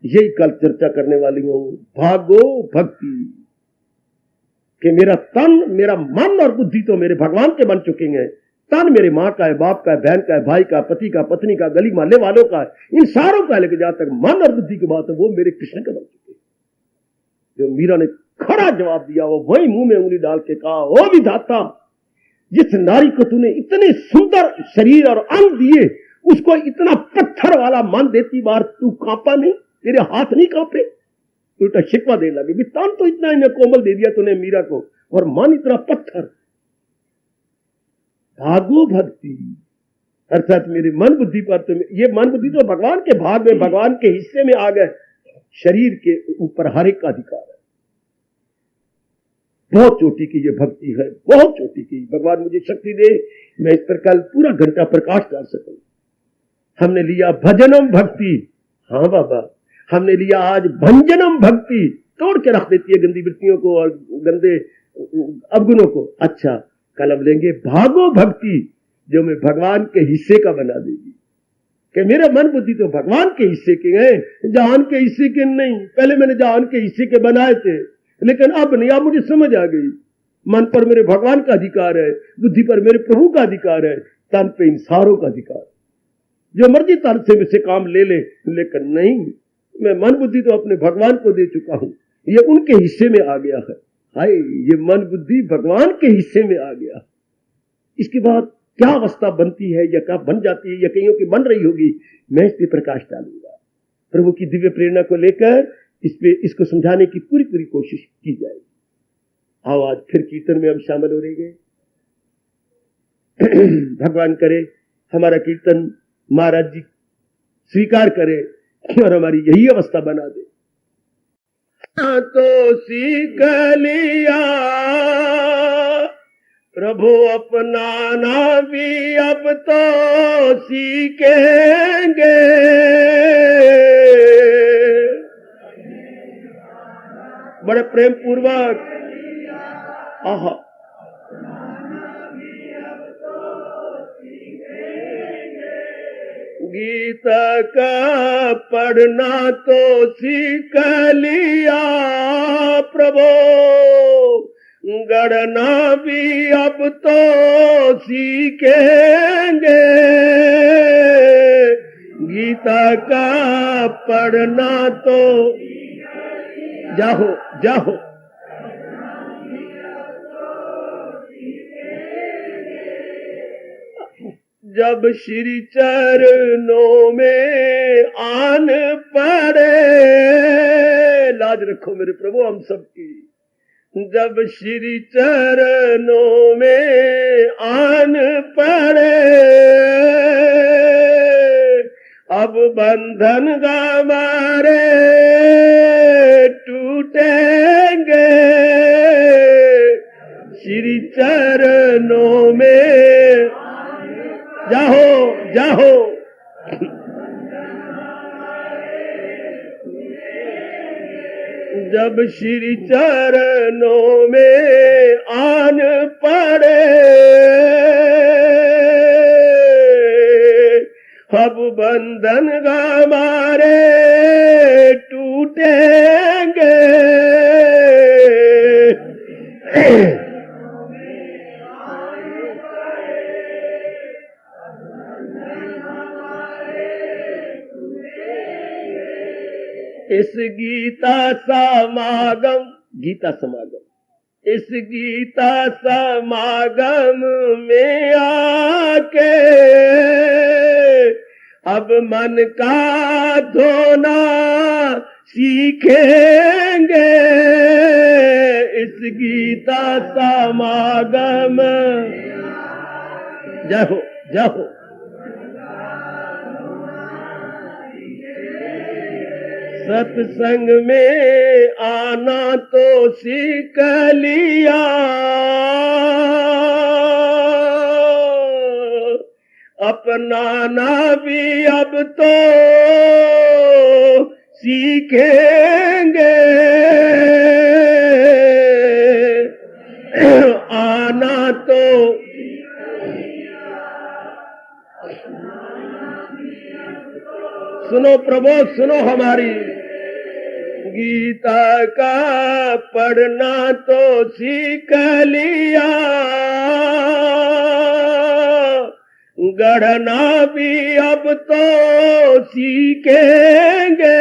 यही कल चर्चा करने वाली हूं, भागो भक्ति। कि मेरा तन मेरा मन और बुद्धि तो मेरे भगवान के बन चुके हैं। तन मेरे माँ का है, बाप का है, बहन का है, भाई का, पति का, पत्नी का, गली मोहल्ले वालों का है, इन सारों का। लेकिन जहां तक मन और बुद्धि की बात है वो मेरे कृष्ण के बन चुके हैं। जो मीरा ने खड़ा जवाब दिया वो वही मुंह में उंगली डाल के कहा, ओ विधाता, जिस नारी को तूने इतने सुंदर शरीर और अंग दिए उसको इतना पत्थर वाला मन देती बार तू कांपा नहीं, तेरे हाथ नहीं कांपे? उल्टा शिकवा देने लगे, तन तो इतना इन्हें कोमल दे दिया तूने मीरा को और मन इतना पत्थर। भागो भक्ति अर्थात मेरे मन बुद्धि पर तो, ये मन बुद्धि तो भगवान के भाग में, भगवान के हिस्से में आ गए। शरीर के ऊपर हर एक का अधिकार है। बहुत चोटी की ये भक्ति है, बहुत चोटी की। भगवान मुझे शक्ति दे मैं इस पर कल पूरा घंटा प्रकाश डाल सकूं। हमने लिया भजनम भक्ति, हाँ बाबा, हमने लिया आज भंजनम भक्ति, तोड़ के रख देती है गंदी वृत्तियों को और गंदे अवगुणों को। अच्छा कल हम लेंगे भागो भक्ति, जो मैं भगवान के हिस्से का बना देगी। कि मेरा मन बुद्धि तो भगवान के हिस्से के हैं, जहान के हिस्से के नहीं। पहले मैंने जहान के हिस्से के बनाए थे, लेकिन अब नहीं। अब मुझे समझ आ गई, मन पर मेरे भगवान का अधिकार है, बुद्धि पर मेरे प्रभु का अधिकार है, तन पे इन सारों का अधिकार। जो मर्जी तन से मुझसे काम ले ले, लेकिन नहीं, मैं मन बुद्धि तो अपने भगवान को दे चुका हूं, ये उनके हिस्से में आ गया है। हाय, ये मन बुद्धि भगवान के हिस्से में आ गया। इसके बाद क्या अवस्था बनती है या क्या बन जाती है या कईयों की बन रही होगी, मैं इस पर प्रकाश डालूंगा। प्रभु की दिव्य प्रेरणा को लेकर इसको समझाने की पूरी पूरी कोशिश की जाएगी। आओ आज फिर कीर्तन में हम शामिल हो रहे। भगवान करे हमारा कीर्तन महाराज जी स्वीकार करे और हमारी यही अवस्था बना दे। तो सीख लिया प्रभु अपनाना भी अब तो सीखेंगे। बड़े प्रेम पूर्वक आहा गीता का पढ़ना तो सीख लिया प्रभु, गढ़ना भी अब तो सीखेंगे। गीता का पढ़ना तो जाहो जाहो जब श्री चरणों में आन पड़े, लाज रखो मेरे प्रभु हम सबकी, जब श्री चरणों में आन पड़े, अब बंधन हमारे टूटेंगे, श्री चरणों में जाहो जाहो, जब श्री चरणों में आन पड़े, अब बंधन हमारे टूटेंगे, इस गीता समागम, गीता समागम, इस गीता समागम में आके अब मन का धोना सीखेंगे, इस गीता समागम, जाओ जाओ, सत्संग में आना तो सीख लिया, अपनाना भी अब तो सीखेंगे, आना तो सुनो प्रभु सुनो हमारी, गीता का पढ़ना तो सीख लिया, गढ़ना भी अब तो सीखेंगे,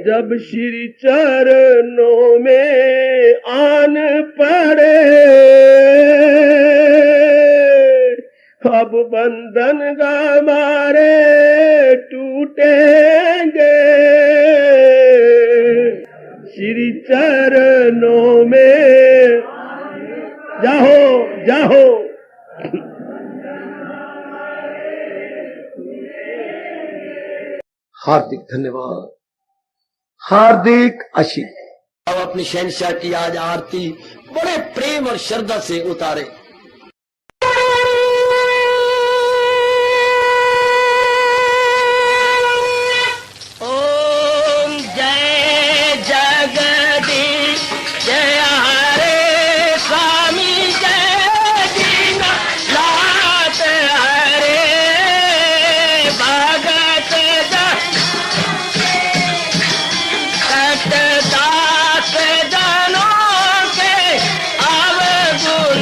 जब श्री चरणों में आन पड़े, अब बंधन हमारे टूटेंगे, श्री चरणों में जाओ जाओ, हार्दिक धन्यवाद, हार्दिक आशीष। अब अपनी शहंशाह की आज आरती बड़े प्रेम और श्रद्धा से उतारे। ओम जय जगदीश जय हरे स्वामी जय दीनानाथ हरे भगत दास जनों के अवगुण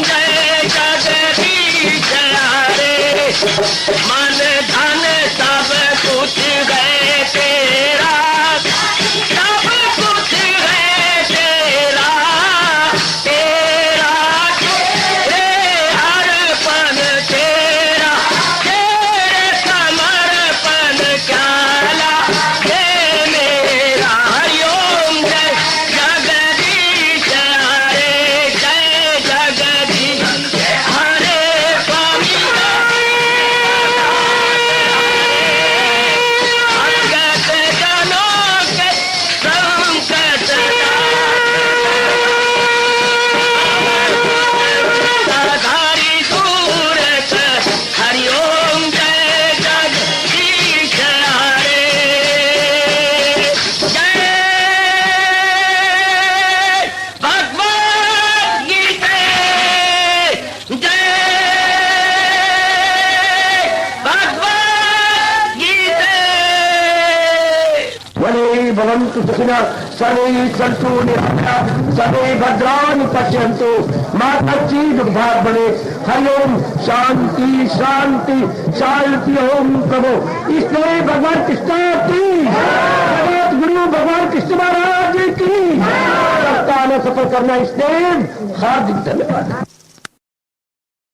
जय जगदीश रे, मन धन सब कुछ है तेरा, सब कुछ है तेरा, तेरा तेरे हर पल तेरा, तेरे समर्पण क्या हे मेरा। हरिओम जय जगदीश हरे, जय जगदीश हरे स्वामी भगत जनों के संकट धारी सूरत। हरिओम जय जगदीश हरे, जय भगवद गीता, जय भगवद गीता। वने भवन्तु सुखिनः सर्वे सन्तु निरामयाः सर्वे भद्राणि पश्यन्तु मा कश्चित् दुर्भाग् भवेत्। हरिओम शांति शांति शांति। ओम प्रभु इसलिए भगवान कृष्ण की जगत गुरु भगवान कृष्ण महाराज की सप्ताह में सफल करना इसलिए हार्दिक धन्यवाद।